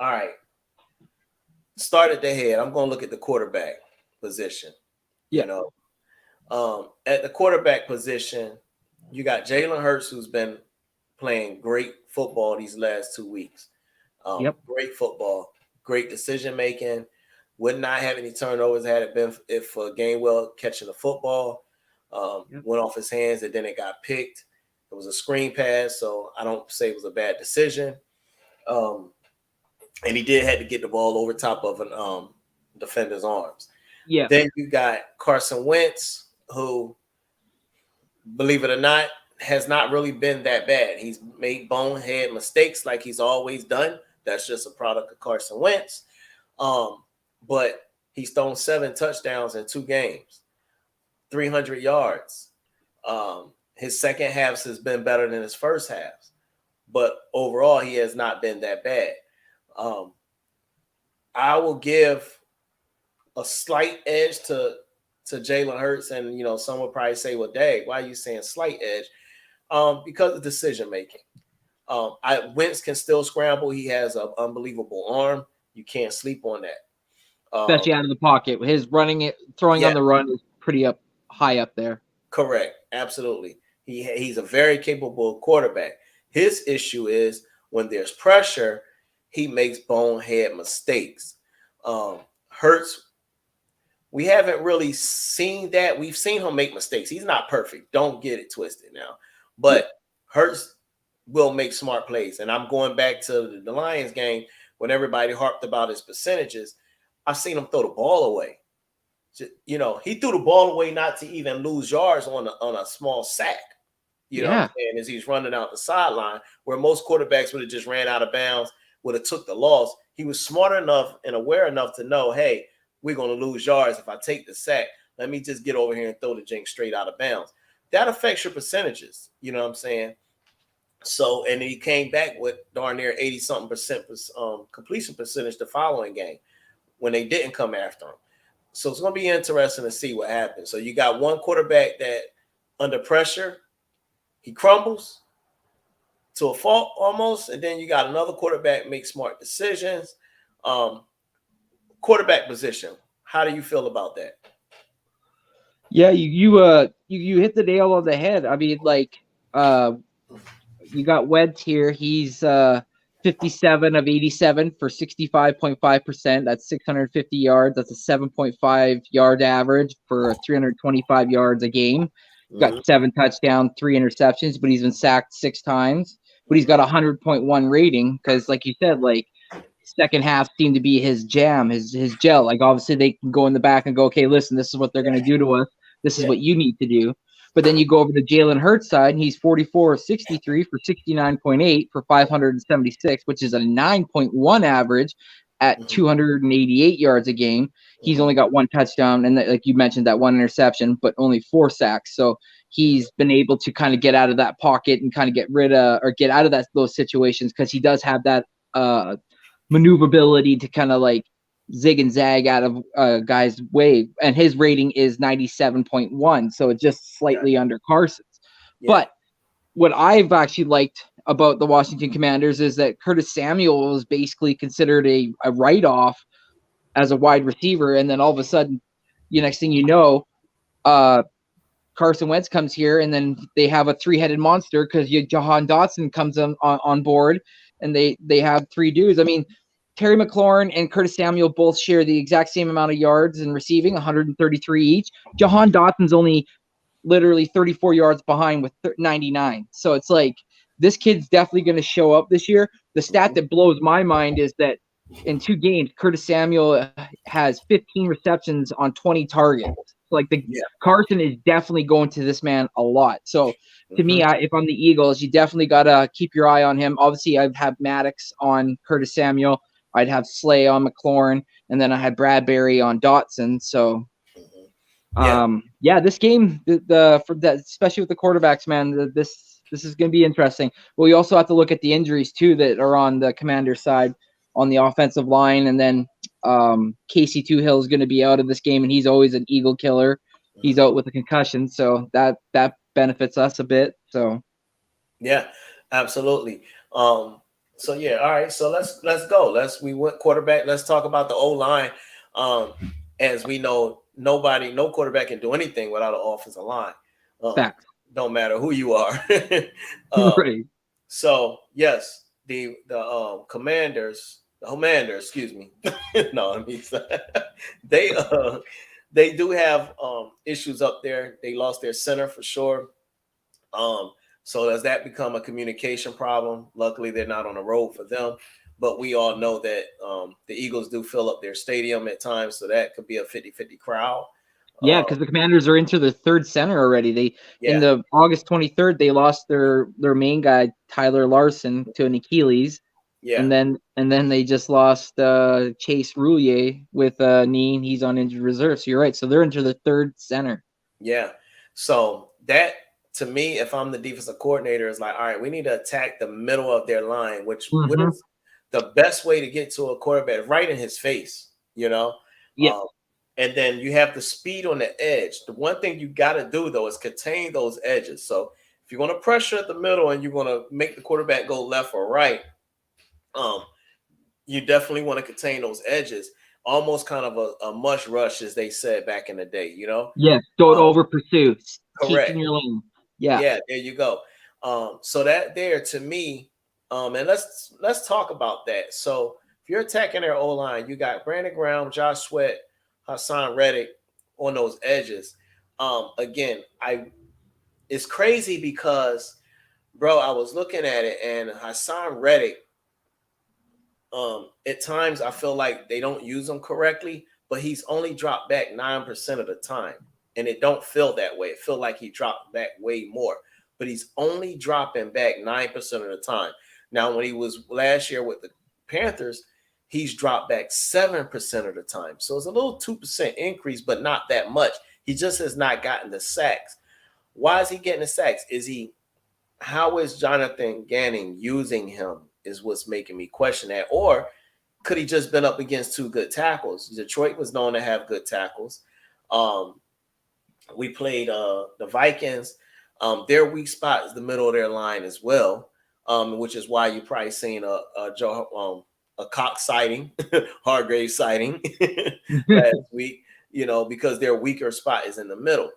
right, start at the head. I'm going to look at the quarterback position. At the quarterback position, you got Jalen Hurts, who's been playing great football these last 2 weeks. Great football, great decision making. Would not have any turnovers had it been for Gainwell catching the football. Went off his hands and then it got picked. It was a screen pass, so I don't say it was a bad decision. And he did have to get the ball over top of an defender's arms. Yeah. Then you got Carson Wentz, who, believe it or not, has not really been that bad. He's made bonehead mistakes like he's always done. That's just a product of Carson Wentz. But he's thrown 7 touchdowns in 2 games, 300 yards. His second halves has been better than his first halves, but overall he has not been that bad. I will give a slight edge to Jalen Hurts, and some will probably say, "Well, Dag, why are you saying slight edge?" Because of decision making. Wentz can still scramble. He has an unbelievable arm. You can't sleep on that. Especially out of the pocket. His throwing on the run is pretty high up there. Correct. Absolutely. He's a very capable quarterback. His issue is when there's pressure, he makes bonehead mistakes. Hurts, we haven't really seen that. We've seen him make mistakes. He's not perfect. Don't get it twisted now. But Hurts will make smart plays. And I'm going back to the Lions game when everybody harped about his percentages. I've seen him throw the ball away. He threw the ball away not to even lose yards on a small sack. You know what I'm saying? As he's running out the sideline, where most quarterbacks would have just ran out of bounds, would have took the loss. He was smart enough and aware enough to know, hey, we're going to lose yards if I take the sack. Let me just get over here and throw the jinx straight out of bounds. That affects your percentages. You know what I'm saying? So, and he came back with darn near 80-something% completion percentage the following game when they didn't come after him. So it's going to be interesting to see what happens. So you got one quarterback that under pressure, he crumbles to a fault almost. And then you got another quarterback make smart decisions. Quarterback position. How do you feel about that? Yeah, you hit the nail on the head. I mean, you got Wentz here. He's 57 of 87 for 65.5%. That's 650 yards. That's a 7.5 yard average for 325 yards a game. Got 7 touchdowns, 3 interceptions, but he's been sacked 6 times. But he's got a 100.1 rating because, like you said, second half seemed to be his jam, his gel. Obviously they can go in the back and go, okay, listen, this is what they're going to do to us. This is what you need to do. But then you go over to Jalen Hurts side, and he's 44 of 63 for 69.8 for 576, which is a 9.1 average at 288 yards a game. He's only got 1 touchdown, and like you mentioned, that 1 interception, but only 4 sacks. So he's been able to kind of get out of that pocket and kind of get out of those situations because he does have that maneuverability to kind of zig and zag out of a guy's way, and his rating is 97.1, so it's just slightly under Carson's. But what I've actually liked about the Washington Commanders is that Curtis Samuel was basically considered a write-off as a wide receiver, and then all of a sudden, next thing you know, Carson Wentz comes here, and then they have a 3-headed monster because Jahan Dotson comes on board, and they have 3 dudes. I mean, Terry McLaurin and Curtis Samuel both share the exact same amount of yards in receiving, 133 each. Jahan Dotson's only literally 34 yards behind with 99. So it's this kid's definitely going to show up this year. The stat that blows my mind is that in 2 games, Curtis Samuel has 15 receptions on 20 targets. Carson is definitely going to this man a lot. So to me, if I'm the Eagles, you definitely got to keep your eye on him. Obviously, I'd have Maddox on Curtis Samuel. I'd have Slay on McLaurin, and then I had Bradbury on Dotson. So, this game, for that, especially with the quarterbacks, man, this is going to be interesting. Well, you also have to look at the injuries too that are on the Commander side on the offensive line, and then Casey Toohill is going to be out of this game, and he's always an Eagle killer. He's out with a concussion, so that benefits us a bit. So, yeah, absolutely. So yeah, all right. So let's go. We went quarterback. Let's talk about the O-line. As we know, no quarterback can do anything without an offensive line. Don't matter who you are. Right. So yes, the Commanders, excuse me. No, I mean they do have issues up there. They lost their center for sure. So does that become a communication problem? Luckily, they're not on the road for them. But we all know that the Eagles do fill up their stadium at times, so that could be a 50-50 crowd. Yeah, because the Commanders are into the third center already. They in the August 23rd, they lost their main guy Tyler Larson to an Achilles. Yeah. And then they just lost Chase Roulier with a knee. He's on injured reserve. So you're right. So they're into the third center. Yeah. So that, to me, if I'm the defensive coordinator, is like, all right, we need to attack the middle of their line, which what is the best way to get to a quarterback? Right in his face, you know? Yeah. And then you have the speed on the edge. The one thing you got to do, though, is contain those edges. So if you're going to pressure at the middle and you're going to make the quarterback go left or right, you definitely want to contain those edges. Almost kind of a mush rush, as they said back in the day, you know? Yeah, don't over pursue. Correct. Keep in your lane. Yeah. Yeah, there you go. So that there, to me, and let's talk about that. So if you're attacking their O-line, you got Brandon Graham, Josh Sweat, Hassan Reddick on those edges. Again, it's crazy because, bro, I was looking at it, and Hassan Reddick, at times I feel like they don't use him correctly, but he's only dropped back 9% of the time. And it don't feel that way. It feel like he dropped back way more, but he's only dropping back 9% of the time. Now, when he was last year with the Panthers, he's dropped back 7% of the time. So it's a little 2% increase, but not that much. He just has not gotten the sacks. Why is he getting the sacks? How is Jonathan Gannon using him is what's making me question that. Or could he just been up against two good tackles? Detroit was known to have good tackles. We played the Vikings. Their weak spot is the middle of their line as well, which is why you probably seen a Cox sighting, Hargrave sighting last week, because their weaker spot is in the middle.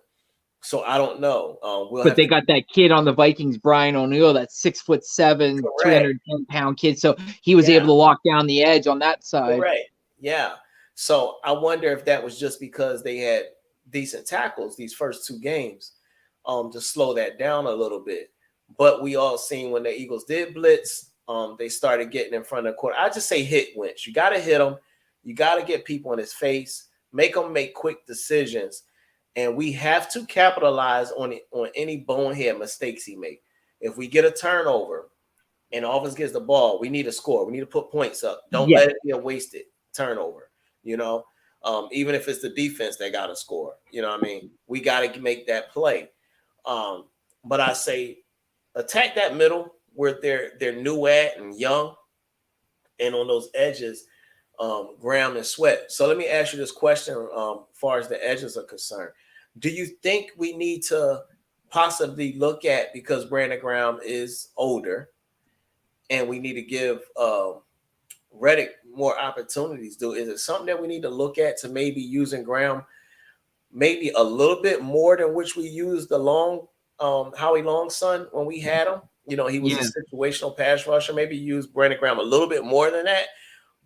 So I don't know. But they got that kid on the Vikings, Brian O'Neill, that 6'7", 210-pound kid. So he was able to lock down the edge on that side. Right. Yeah. So I wonder if that was just because they had decent tackles these first two games, to slow that down a little bit. But we all seen when the Eagles did blitz, they started getting in front of the court. I just say hit Wentz. You got to hit him. You got to get people in his face, make them make quick decisions. And we have to capitalize on any bonehead mistakes he make. If we get a turnover and offense gets the ball, we need to score. We need to put points up. Don't let it be a wasted turnover, even if it's the defense that got to score. You know what I mean? We got to make that play. But I say attack that middle where they're new at and young, and on those edges, Graham and Sweat. So let me ask you this question, as far as the edges are concerned. Do you think we need to possibly look at, because Brandon Graham is older, and we need to give Reddick more opportunities? Is it something that we need to look at to maybe using Graham maybe a little bit more than which we used the Howie Long's son when we had him? He was a situational pass rusher. Maybe use Brandon Graham a little bit more than that.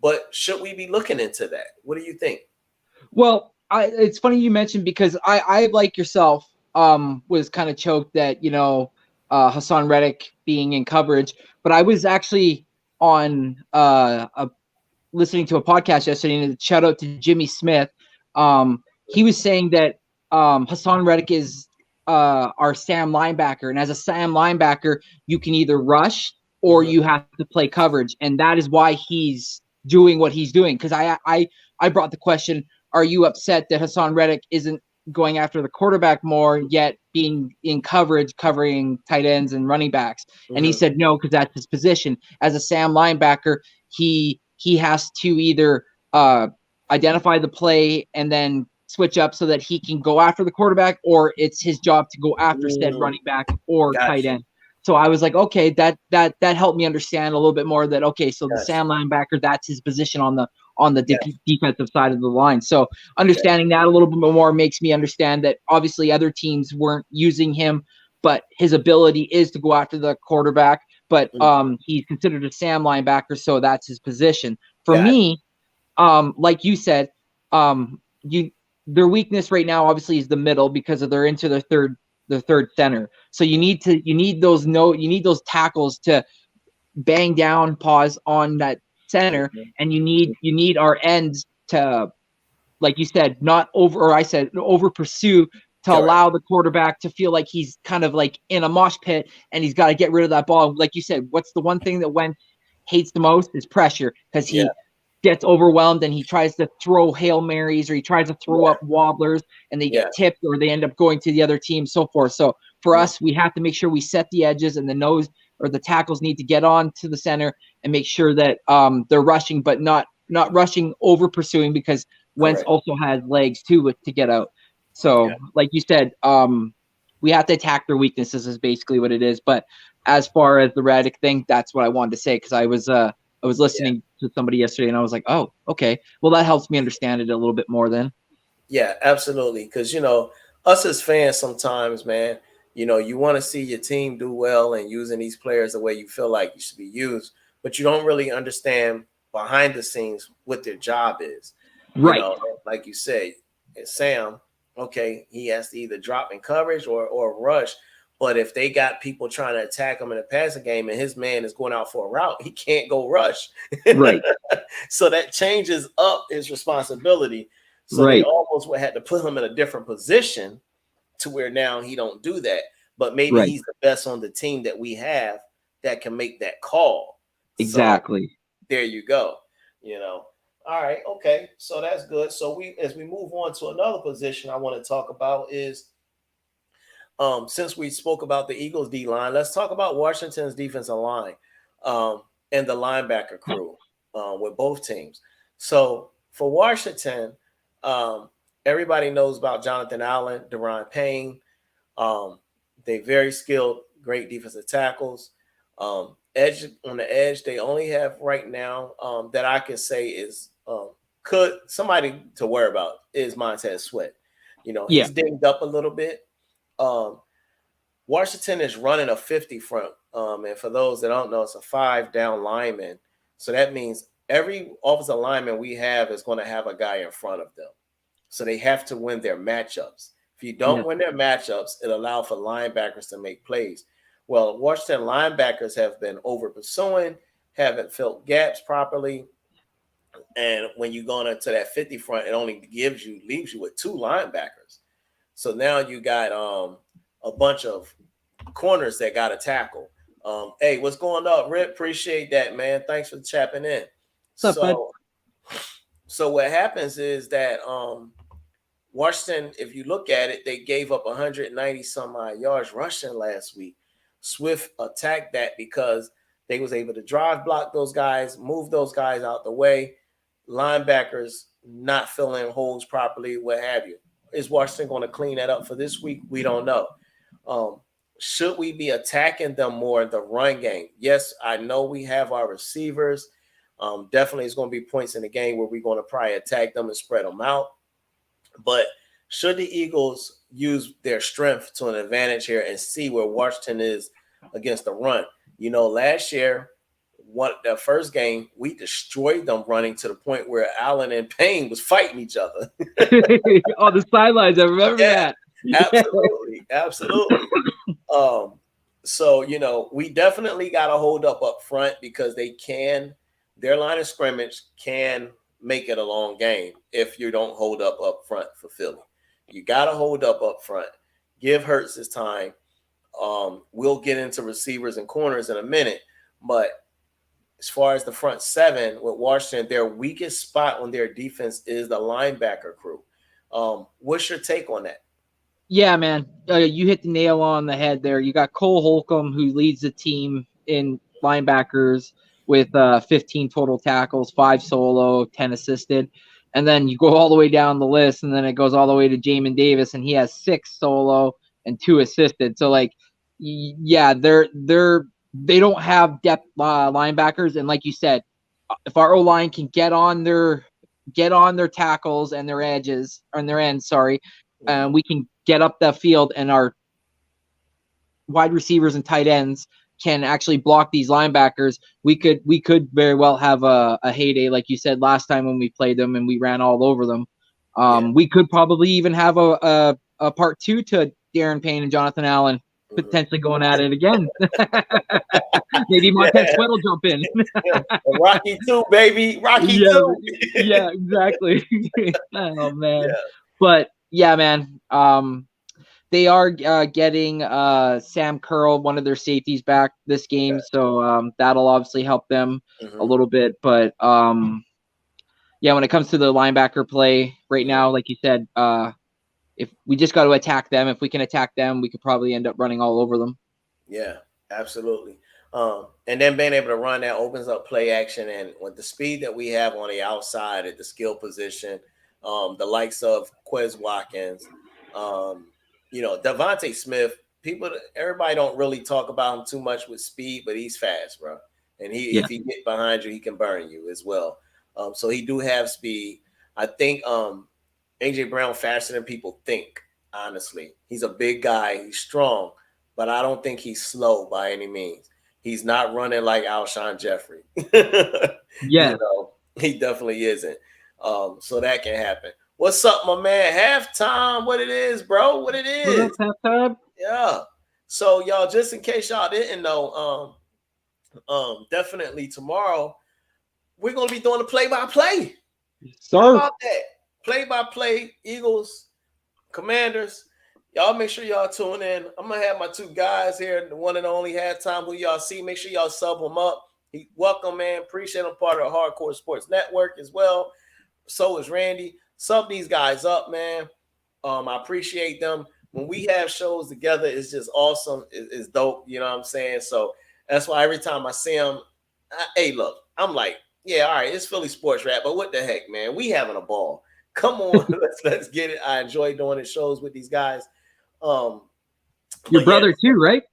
But should we be looking into that? What do you think? Well, it's funny you mentioned, because I like yourself, was kind of choked that, Hassan Reddick being in coverage. But I was actually on listening to a podcast yesterday, and shout out to Jimmy Smith. He was saying that Hassan Reddick is our Sam linebacker. And as a Sam linebacker, you can either rush or you have to play coverage. And that is why he's doing what he's doing. Because I brought the question, are you upset that Hassan Reddick isn't going after the quarterback more, yet being in coverage, covering tight ends and running backs? And he said no, because that's his position. As a Sam linebacker, he has to either identify the play and then switch up so that he can go after the quarterback, or it's his job to go after said running back or tight end. So I was like, okay, that helped me understand a little bit more that, okay, so the Sam linebacker, that's his position on the defensive side of the line. So understanding that a little bit more makes me understand that obviously other teams weren't using him, but his ability is to go after the quarterback. But he's considered a Sam linebacker, so that's his position. For me, like you said, their weakness right now obviously is the middle, because they're into their third center. So you need those tackles to bang down, pause on that center, and you need our ends to like you said, not over, or I said over pursue to Correct. allow the quarterback to feel like he's kind of like in a mosh pit and he's got to get rid of that ball. Like you said, what's the one thing that Wentz hates the most is pressure, because he gets overwhelmed and he tries to throw Hail Marys, or he tries to throw up wobblers, and they get tipped, or they end up going to the other team, so forth. So for us, we have to make sure we set the edges, and the nose or the tackles need to get on to the center and make sure that they're rushing, but not rushing over pursuing, because Wentz also has legs too to get out. So like you said, we have to attack their weaknesses is basically what it is. But as far as the Reddick thing, that's what I wanted to say, because I was listening to somebody yesterday and I was like, oh, okay. Well, that helps me understand it a little bit more then. Yeah, absolutely. Because, us as fans sometimes, man, you want to see your team do well and using these players the way you feel like you should be used, but you don't really understand behind the scenes what their job is. Right. Like you say, Sam, okay, he has to either drop in coverage or rush. But if they got people trying to attack him in a passing game and his man is going out for a route, he can't go rush. Right. So that changes up his responsibility. So they almost would have to put him in a different position to where now he don't do that. But maybe he's the best on the team that we have that can make that call. Exactly. So there you go. All right. Okay. So that's good. So as we move on to another position I want to talk about is, since we spoke about the Eagles D line, let's talk about Washington's defensive line and the linebacker crew with both teams. So for Washington, everybody knows about Jonathan Allen, Daron Payne. They very skilled, great defensive tackles. Edge on the edge, they only have right now that I can say is could somebody to worry about is Montez Sweat. He's dinged up a little bit. Washington is running a 50 front. And for those that don't know, it's a 5 down lineman. So that means every offensive lineman we have is going to have a guy in front of them. So they have to win their matchups. If you don't win their matchups, it allows for linebackers to make plays. Well, Washington linebackers have been over pursuing, haven't filled gaps properly. And when you go into that 50 front, it only leaves you with 2 linebackers. So now you got a bunch of corners that got to tackle. Hey, what's going on, Rip? Appreciate that, man. Thanks for chapping in. What's up, bud? So what happens is that Washington, if you look at it, they gave up 190 some odd yards rushing last week. Swift attacked that because they was able to drive block those guys, move those guys out the way. Linebackers not filling holes properly, what have you. Is Washington going to clean that up for this week? We don't know. Should we be attacking them more in the run game? Yes, I know we have our receivers. Definitely it's going to be points in the game where we're going to probably attack them and spread them out. But should the Eagles use their strength to an advantage here and see where Washington is against the run? Last year, the first game, we destroyed them running to the point where Allen and Payne was fighting each other. On the sidelines, I remember that. Absolutely. So, we definitely got to hold up front because their line of scrimmage can make it a long game if you don't hold up front for Philly. You got to hold up front. Give Hurts his time. We'll get into receivers and corners in a minute, but as far as the front 7 with Washington, their weakest spot on their defense is the linebacker crew. What's your take on that? Yeah, man, you hit the nail on the head there. You got Cole Holcomb, who leads the team in linebackers with 15 total tackles, 5 solo, 10 assisted. And then you go all the way down the list, and then it goes all the way to Jamin Davis, and he has 6 solo and 2 assisted. So, they don't have depth linebackers, and like you said, if our O-line can get on their tackles and their edges on their ends, we can get up the field, and our wide receivers and tight ends can actually block these linebackers. We could very well have a heyday, like you said last time when we played them and we ran all over them. We could probably even have a part 2 to Daron Payne and Jonathan Allen potentially going at it again. Maybe Montez Sweat will jump in. Rocky 2, baby. Rocky 2. Yeah, exactly. Oh man. Yeah. But yeah, man. They are getting Sam Curl, one of their safeties, back this game, so that'll obviously help them a little bit. But yeah, when it comes to the linebacker play right now, like you said, if we just got to attack them, if we can attack them, we could probably end up running all over them. Yeah, absolutely. And then being able to run that opens up play action, and with the speed that we have on the outside at the skill position, the likes of Quez Watkins, Devontae Smith. Everybody don't really talk about him too much with speed, but he's fast, bro. And if he get behind you, he can burn you as well. So he do have speed. I think AJ Brown faster than people think. Honestly, he's a big guy. He's strong, but I don't think he's slow by any means. He's not running like Alshon Jeffrey. Yeah, he definitely isn't. So that can happen. What's up, my man? Halftime. What it is, bro? What it is? Halftime. Yeah. So y'all, just in case y'all didn't know, definitely tomorrow we're gonna be doing the play-by-play. How about that? Play-by-play, Eagles, Commanders. Y'all make sure y'all tune in. I'm gonna have my two guys here, the one and only Halftime, who y'all see. Make sure y'all sub them up. Welcome, man. Appreciate them, part of the Hardcore Sports Network as well. So is Randy. Sub these guys up, man. I appreciate them. When we have shows together, it's just awesome. It's dope. You know what I'm saying? So that's why every time I see them, hey, look, I'm like, yeah, all right, it's Philly Sports Rap, but what the heck, man? We having a ball. Come on, let's get it. I enjoy doing the shows with these guys. Your brother too, right?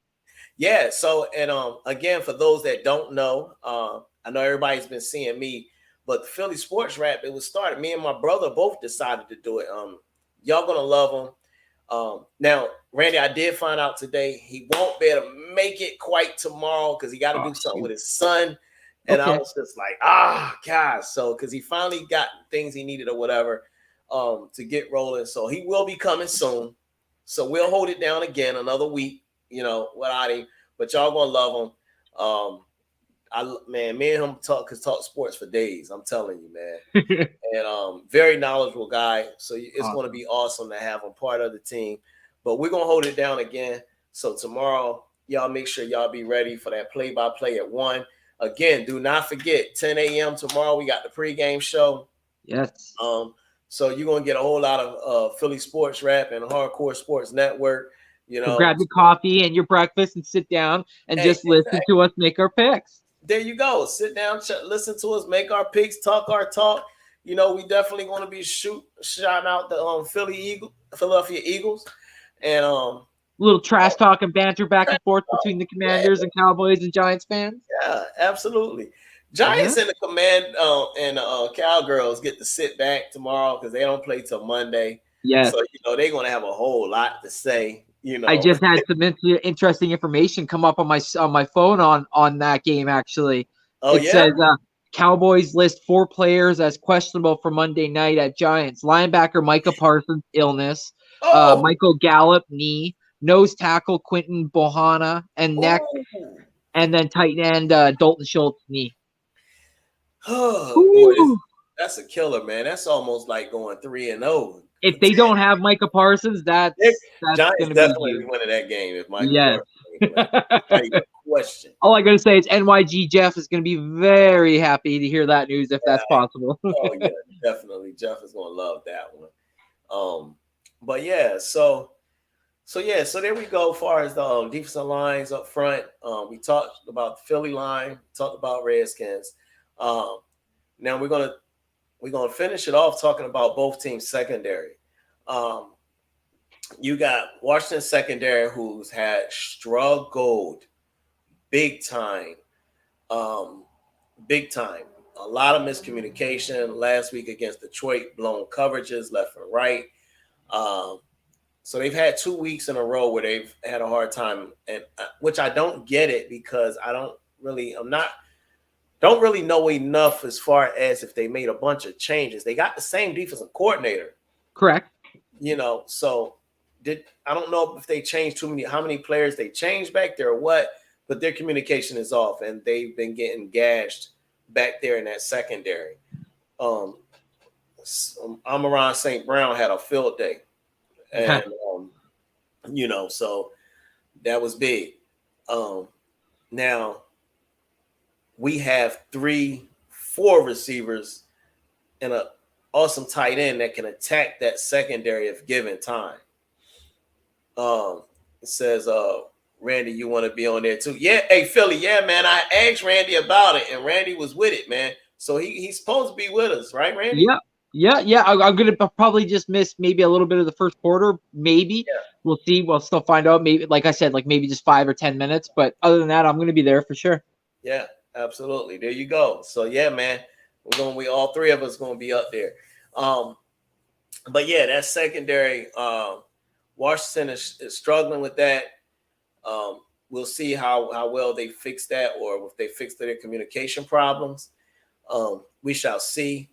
Yeah. So, and again, for those that don't know, I know everybody's been seeing me, but the Philly Sports Rap, it was started. Me and my brother both decided to do it. Y'all gonna love him. Now, Randy, I did find out today he won't be able to make it quite tomorrow because he got to do something with his son. And I was just like, gosh. So, because he finally got things he needed or whatever to get rolling. So he will be coming soon. So we'll hold it down again another week, without him. But y'all gonna love him. Me and him talk sports for days. I'm telling you, man. And very knowledgeable guy. So it's going to be awesome to have him part of the team. But we're gonna hold it down again. So tomorrow, y'all make sure y'all be ready for that play-by-play at 1. Again, do not forget 10 a.m. tomorrow. We got the pregame show. Yes. So you're gonna get a whole lot of Philly Sports Rap and Hardcore Sports Network. So grab your coffee and your breakfast and sit down and just listen to us make our picks. There you go. Sit down, listen to us, make our picks, talk our talk. We definitely want to be shouting out the Philadelphia Eagles, and a little trash talk and banter back and forth between the Commanders and Cowboys and Giants fans. Yeah, absolutely. Giants and the Cowgirls get to sit back tomorrow because they don't play till Monday. Yeah. So they're gonna have a whole lot to say. I just had some interesting information come up on my phone on that game actually. It says Cowboys list 4 players as questionable for Monday night at Giants. Linebacker Micah Parsons illness. Michael Gallup knee. Nose tackle Quinton Bohanna and neck. And then tight end Dalton Schultz knee. Boy, that's a killer, man. That's almost like going 3-0. If they don't have Micah Parsons, that's Giants definitely be winning that game. If Micah Parsons, question. All I gotta say is NYG Jeff is gonna be very happy to hear that news if that's possible. Oh yeah, definitely. Jeff is gonna love that one. But yeah, so there we go. As far as the defensive lines up front, we talked about the Philly line, talked about Redskins. Now we're gonna finish it off talking about both teams' secondary. You got Washington secondary, who's had struggled big time. A lot of miscommunication last week against Detroit, blown coverages left and right. So they've had 2 weeks in a row where they've had a hard time, and which I don't get it because don't really know enough as far as if they made a bunch of changes. They got the same defensive coordinator. Correct. So I don't know if they changed how many players they changed back there or what, but their communication is off, and they've been getting gashed back there in that secondary. Amon-Ra St. Brown had a field day, and so that was big. Now we have 3-4 receivers and an awesome tight end that can attack that secondary if given time. It says, Randy, you want to be on there too? Yeah, hey Philly, yeah, man. I asked Randy about it, and Randy was with it, man. So he's supposed to be with us, right, Randy? Yeah. I'm gonna probably just miss maybe a little bit of the first quarter. Maybe we'll see. We'll still find out. Maybe, like I said, like maybe just 5 or 10 minutes. But other than that, I'm gonna be there for sure. Yeah, absolutely. There you go. So yeah, man, we all 3 of us gonna be up there. But yeah, that secondary. Washington is struggling with that. We'll see how well they fix that, or if they fix their communication problems. We shall see.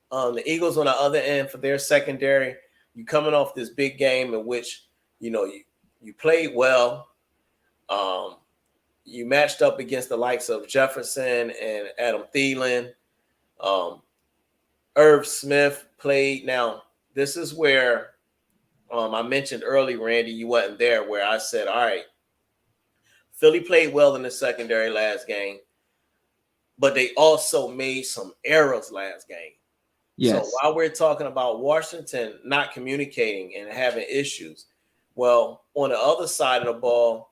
The Eagles on the other end for their secondary, you coming off this big game in which you played well. You matched up against the likes of Jefferson and Adam Thielen. Irv Smith played. Now this is where I mentioned earlier, Randy, you wasn't there, where I said, all right, Philly played well in the secondary last game, but they also made some errors last game. Yes. So while we're talking about Washington not communicating and having issues, well, on the other side of the ball,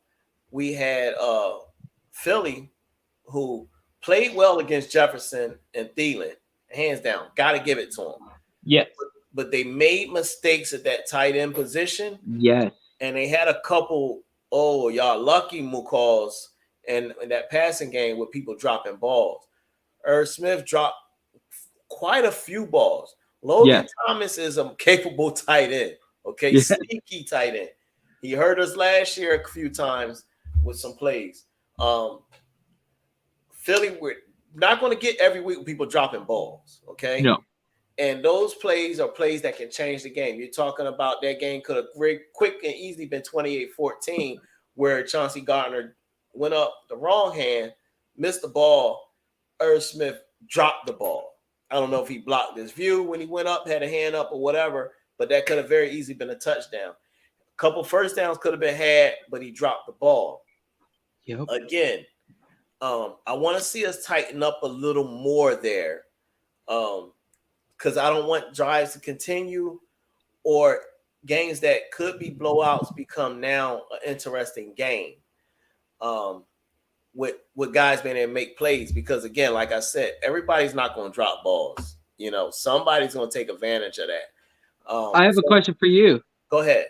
we had Philly, who played well against Jefferson and Thielen, hands down. Got to give it to them. Yes. But they made mistakes at that tight end position. Yes. And they had a couple, y'all lucky calls and that passing game with people dropping balls. Irv Smith dropped quite a few balls. Logan Thomas is a capable tight end. Okay, sneaky tight end. He hurt us last year a few times with some plays. Philly, we're not going to get every week with people dropping balls. Okay. No. And those plays are plays that can change the game. You're talking about that game could have very quick and easily been 28-14, where Chauncey Gardner went up the wrong hand, missed the ball. Irv Smith dropped the ball. I don't know if he blocked his view when he went up, had a hand up or whatever, but that could have very easily been a touchdown. A couple first downs could have been had, but he dropped the ball. Yep. Again, I want to see us tighten up a little more there. Because I don't want drives to continue or games that could be blowouts become now an interesting game with guys being able to make plays. Because, again, like I said, everybody's not going to drop balls. Somebody's going to take advantage of that. I have a question for you. Go ahead.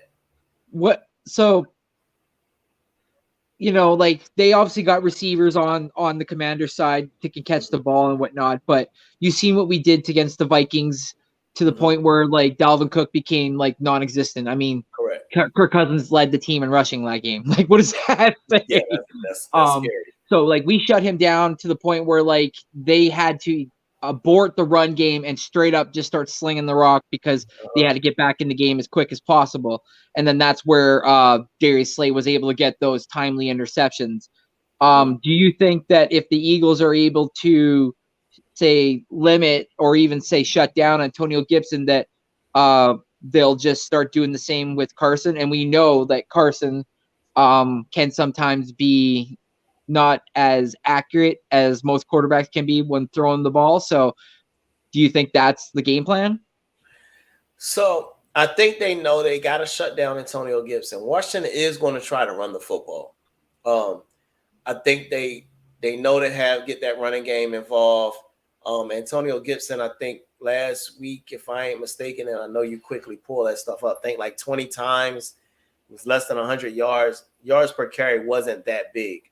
Like they obviously got receivers on the Commander side that can catch the ball and whatnot, but you seen what we did against the Vikings to the point where like Dalvin Cook became like non-existent. I mean, correct. Kirk Cousins led the team in rushing that game. Like, what does that say? Yeah, that's scary. So like we shut him down to the point where like they had to abort the run game and straight up just start slinging the rock because they had to get back in the game as quick as possible. And then that's where Darius Slay was able to get those timely interceptions. Do you think that if the Eagles are able to say limit or even say shut down Antonio Gibson, that they'll just start doing the same with Carson? And we know that Carson can sometimes be not as accurate as most quarterbacks can be when throwing the ball. So do you think that's the game plan? So I think they know they got to shut down Antonio Gibson. Washington is going to try to run the football. I think they know to get that running game involved. Antonio Gibson, I think last week, if I ain't mistaken, and I know you quickly pull that stuff up, I think like 20 times. It was less than 100 yards. Yards per carry wasn't that big.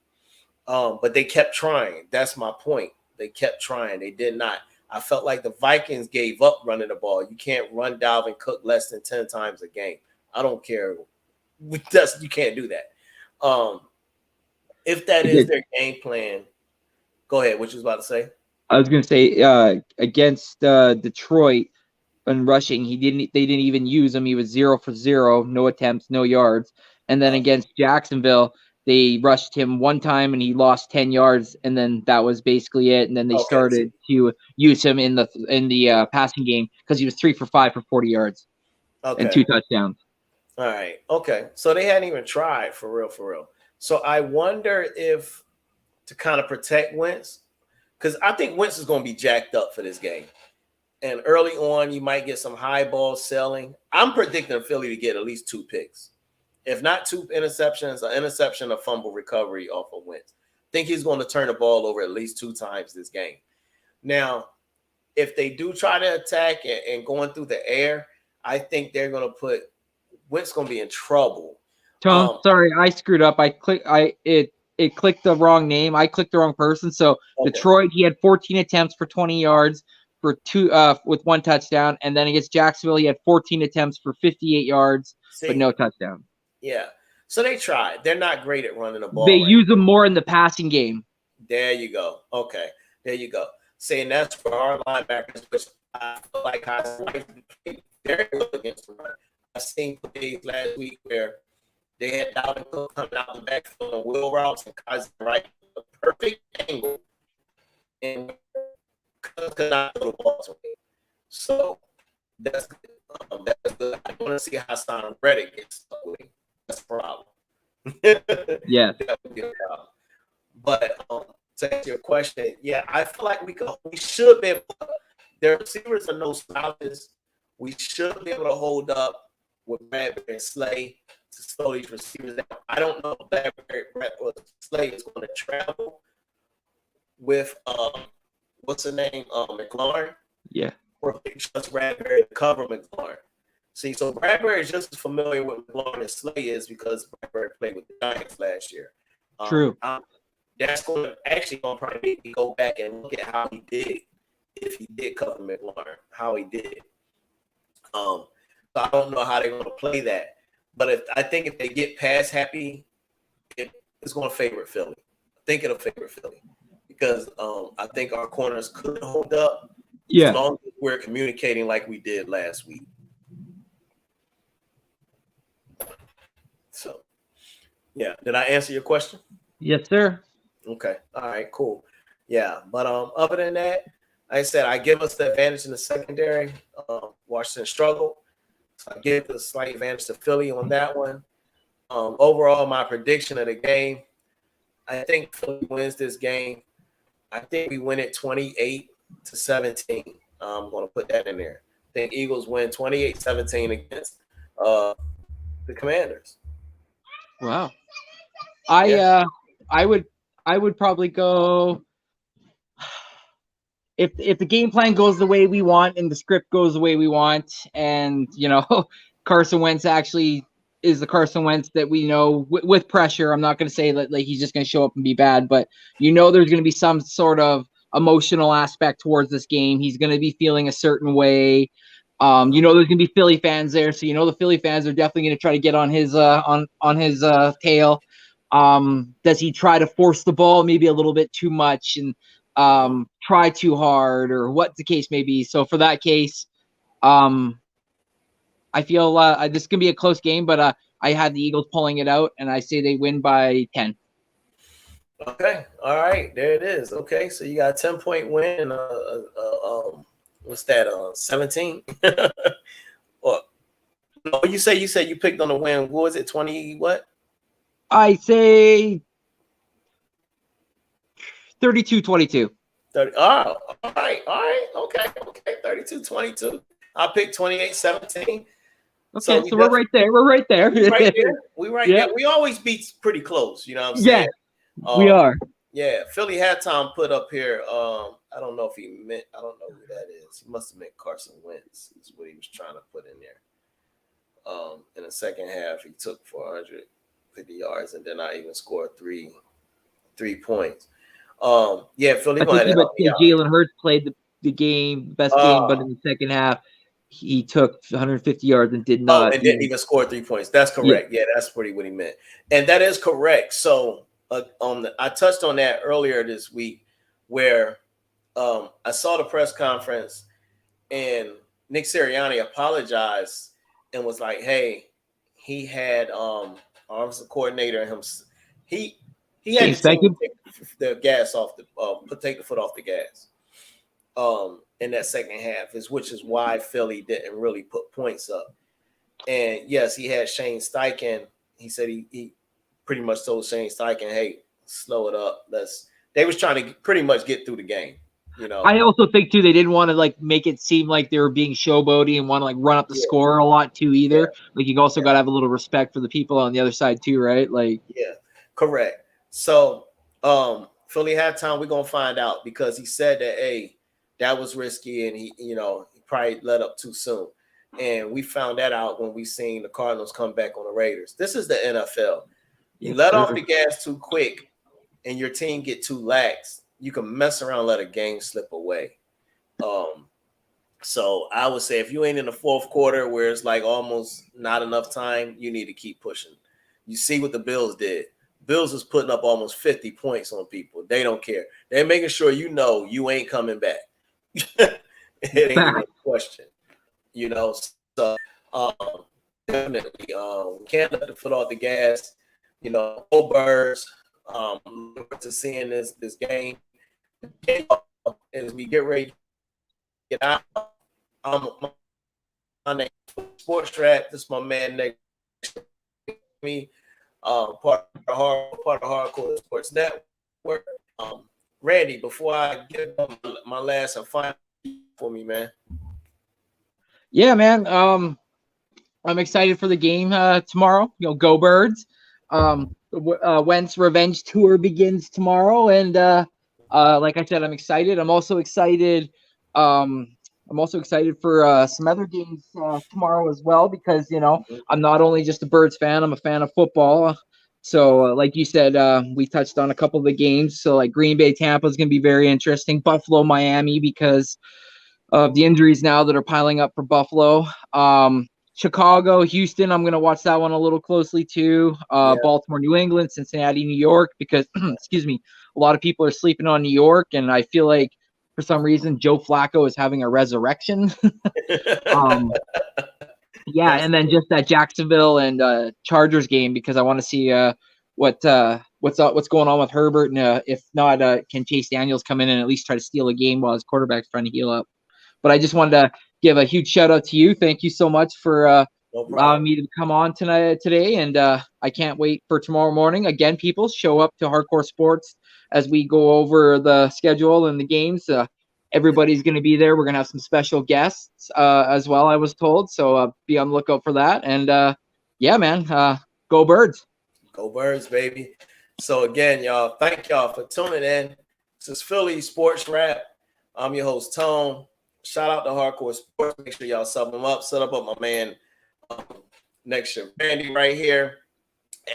But they kept trying. That's my point. They kept trying. They did not. I felt like the Vikings gave up running the ball. You can't run Dalvin Cook less than 10 times a game. I don't care. You can't do that. If that is their game plan, go ahead. What you was about to say? I was going to say against Detroit, in rushing. They didn't even use him. He was 0 for 0, no attempts, no yards. And then against Jacksonville, they rushed him one time and he lost 10 yards, and then that was basically it. And then they started to use him in the passing game because he was 3 for 5 for 40 yards and 2 touchdowns. All right. Okay. So they hadn't even tried for real. So I wonder if to kind of protect Wentz, because I think Wentz is going to be jacked up for this game. And early on, you might get some high ball selling. I'm predicting Philly to get at least 2 picks. If not 2 interceptions, an interception, a fumble recovery off of Wentz. I think he's going to turn the ball over at least 2 times this game. Now, if they do try to attack and going through the air, I think they're going to put Wentz going to be in trouble. Tom, sorry, I screwed up. It clicked the wrong name. I clicked the wrong person. So Detroit, he had 14 attempts for 20 yards for 2 with 1 touchdown, and then against Jacksonville, he had 14 attempts for 58 yards but no touchdown. Yeah. So they tried. They're not great at running the ball. They use them more in the passing game. There you go. Okay. There you go. Saying that's for our linebackers, which I feel like I very good against the run. I seen plays last week where they had Dalvin Cook coming out the backfield on wheel routes and Kaiser right a perfect angle and could not throw the ball to me. So that's good. That's good. I want to see how Hassan Reddick gets stuck with him. That's a problem. Yeah. That would be a problem. But to answer your question, yeah, I feel like we should be able to, their receivers are no slouches. We should be able to hold up with Bradbury and Slay to slow these receivers down. I don't know if Bradbury or Slay is going to travel with what's the name? McLaurin. Yeah. Or if they trust Bradbury to cover McLaurin. See, so Bradbury is just as familiar with McLaurin as Slay is because Bradbury played with the Giants last year. True. That's going to actually probably make me go back and look at how he did, if he did cover McLaurin, how he did. So I don't know how they're going to play that. But I think if they get pass happy, it's going to favor Philly. I think it'll favor Philly because I think our corners could hold up as long as we're communicating like we did last week. So, yeah. Did I answer your question? Yes, sir. Okay. All right, cool. Yeah. But other than that, like I said, I give us the advantage in the secondary. Washington struggled. So I give the slight advantage to Philly on that one. Overall, my prediction of the game, I think Philly wins this game. I think we win it 28-17. I'm going to put that in there. I think Eagles win 28-17 against the Commanders. Wow. I would probably go if the game plan goes the way we want and the script goes the way we want, and Carson Wentz actually is the Carson Wentz that we know with pressure. I'm not going to say that like he's just going to show up and be bad, but there's going to be some sort of emotional aspect towards this game. He's going to be feeling a certain way. There's going to be Philly fans there, so the Philly fans are definitely going to try to get on his tail. Does he try to force the ball maybe a little bit too much and try too hard, or what the case may be? So for that case, I feel this is going to be a close game, but I had the Eagles pulling it out, and I say they win by 10. Okay. All right. There it is. Okay. So you got a 10-point win. What's that? 17? Or no, you said you picked on the win. What was it? 20 what? I say 32-22. 30. Oh, all right. Okay. 32-22. I picked 28-17. Okay, so we're right there. We're right there. We right there. We always beat pretty close. You know what I'm saying? Yeah, we are. Yeah, Philly had Tom put up here. I don't know if he meant. I don't know who that is. He must have meant Carson Wentz. Is what he was trying to put in there. In the second half, he took 450 yards and then I even scored three points. Yeah, Philly. Jalen Hurts played the best game, but in the second half, he took 150 yards and did not. And didn't even score 3 points. That's correct. Yeah, that's what he meant, and that is correct. So, I touched on that earlier this week, where I saw the press conference, and Nick Sirianni apologized and was like, "Hey, he had offensive coordinator and him. He had to take the gas off take the foot off the gas in that second half, which is why Philly didn't really put points up. And yes, he had Shane Steichen. He said he pretty much told Shane Steichen, "Hey, slow it up." They was trying to pretty much get through the game. You know, I also think too they didn't want to like make it seem like they were being showboaty and want to like run up the score a lot too either. Yeah. Like you also got to have a little respect for the people on the other side too, right? Like correct. So Philly halftime, we're gonna find out because he said that that was risky and he probably let up too soon. And we found that out when we seen the Cardinals come back on the Raiders. This is the NFL. You let off the gas too quick and your team get too lax, you can mess around and let a game slip away. So I would say if you ain't in the fourth quarter where it's like almost not enough time, you need to keep pushing. You see what the Bills did. Bills is putting up almost 50 points on people. They don't care. They're making sure you ain't coming back. It ain't a question. So definitely we can't let the foot off the gas. Go Birds. To seeing this game as we get ready to get out. My name is Sports Rap. This is my man next to me. Part of Hardcore Sports Network. Randy, before I get my last and final for me, man. Yeah, man. I'm excited for the game tomorrow. Go Birds. Wentz Revenge Tour begins tomorrow, and like I said, I'm excited. I'm also excited for some other games tomorrow as well because I'm not only just a Birds fan, I'm a fan of football. So like you said, we touched on a couple of the games. So like Green Bay Tampa is going to be very interesting. Buffalo Miami because of the injuries now that are piling up for Buffalo. Chicago, Houston, I'm going to watch that one a little closely too. Baltimore, New England, Cincinnati, New York, because, excuse me, a lot of people are sleeping on New York, and I feel like for some reason Joe Flacco is having a resurrection. And then just that Jacksonville and Chargers game because I want to see what's going on with Herbert, and if not, can Chase Daniels come in and at least try to steal a game while his quarterback's trying to heal up? But I just wanted to give a huge shout out to you. Thank you so much for allowing me to come on today. And I can't wait for tomorrow morning. Again, people, show up to Hardcore Sports as we go over the schedule and the games. Everybody's going to be there. We're going to have some special guests as well, I was told. So be on the lookout for that. And man, go Birds. Go Birds, baby. So again, y'all, thank y'all for tuning in. This is Philly Sports Rap. I'm your host, Tone. Shout out to Hardcore Sports. Make sure y'all sub them up. Set up with my man next to Randy right here.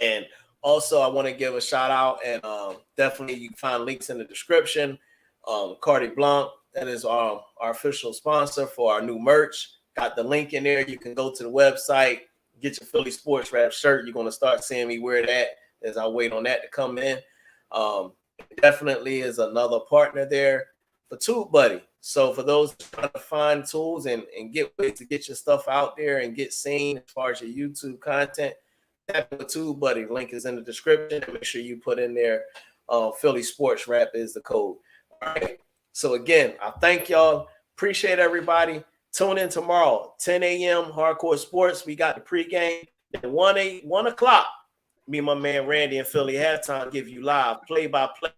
And also, I want to give a shout out and definitely you can find links in the description. Cardi Blanc, that is our official sponsor for our new merch. Got the link in there. You can go to the website, get your Philly Sports Rap shirt. You're going to start seeing me wear that as I wait on that to come in. Definitely is another partner there for TubeBuddy. So for those trying to find tools and get ways to get your stuff out there and get seen as far as your YouTube content, tap with TubeBuddy. Link is in the description. And make sure you put in there Philly Sports Rap is the code. All right. So again, I thank y'all. Appreciate everybody. Tune in tomorrow, 10 a.m. Hardcore Sports. We got the pregame. At 1 o'clock, me and my man Randy and Philly halftime give you live play-by-play.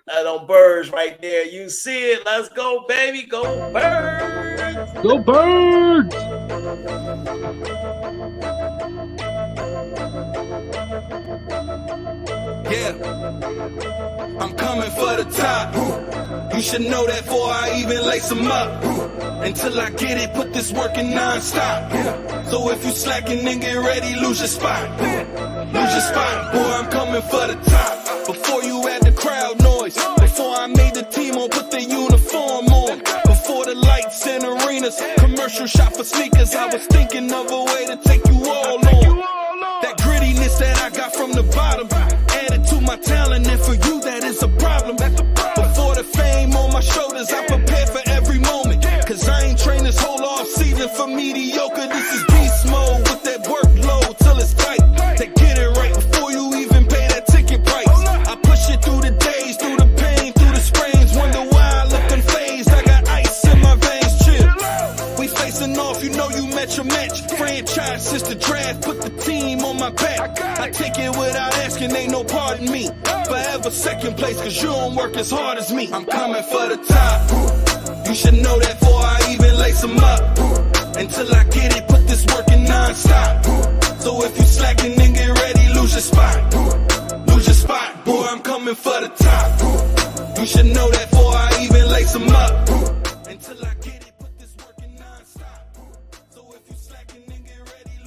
That on Birds right there. You see it. Let's go, baby. Go Birds. Go Birds. Yeah. I'm coming for the top. You should know that before I even lace them up. Until I get it, put this work in non-stop. So if you slacking, then get ready, lose your spot. Lose your spot. Boy, I'm coming for the top. Before you had the crowd noise. Before I made the team on, put the uniform on. Before the lights in arenas, commercial shot for sneakers. I was thinking of a way to take you all on. That grittiness that I got from the bottom, added to my talent, and for you that is a problem. Before the fame on my shoulders, I prepared for every moment. Cause I ain't trained this whole off season Forever second place, cause you don't work as hard as me. I'm coming for the top. You should know that before I even lace them up. Until I get it, put this work in non-stop. So if you slacking, then get ready, lose your spot. Lose your spot. Boy, I'm coming for the top. You should know that before I even lace them up.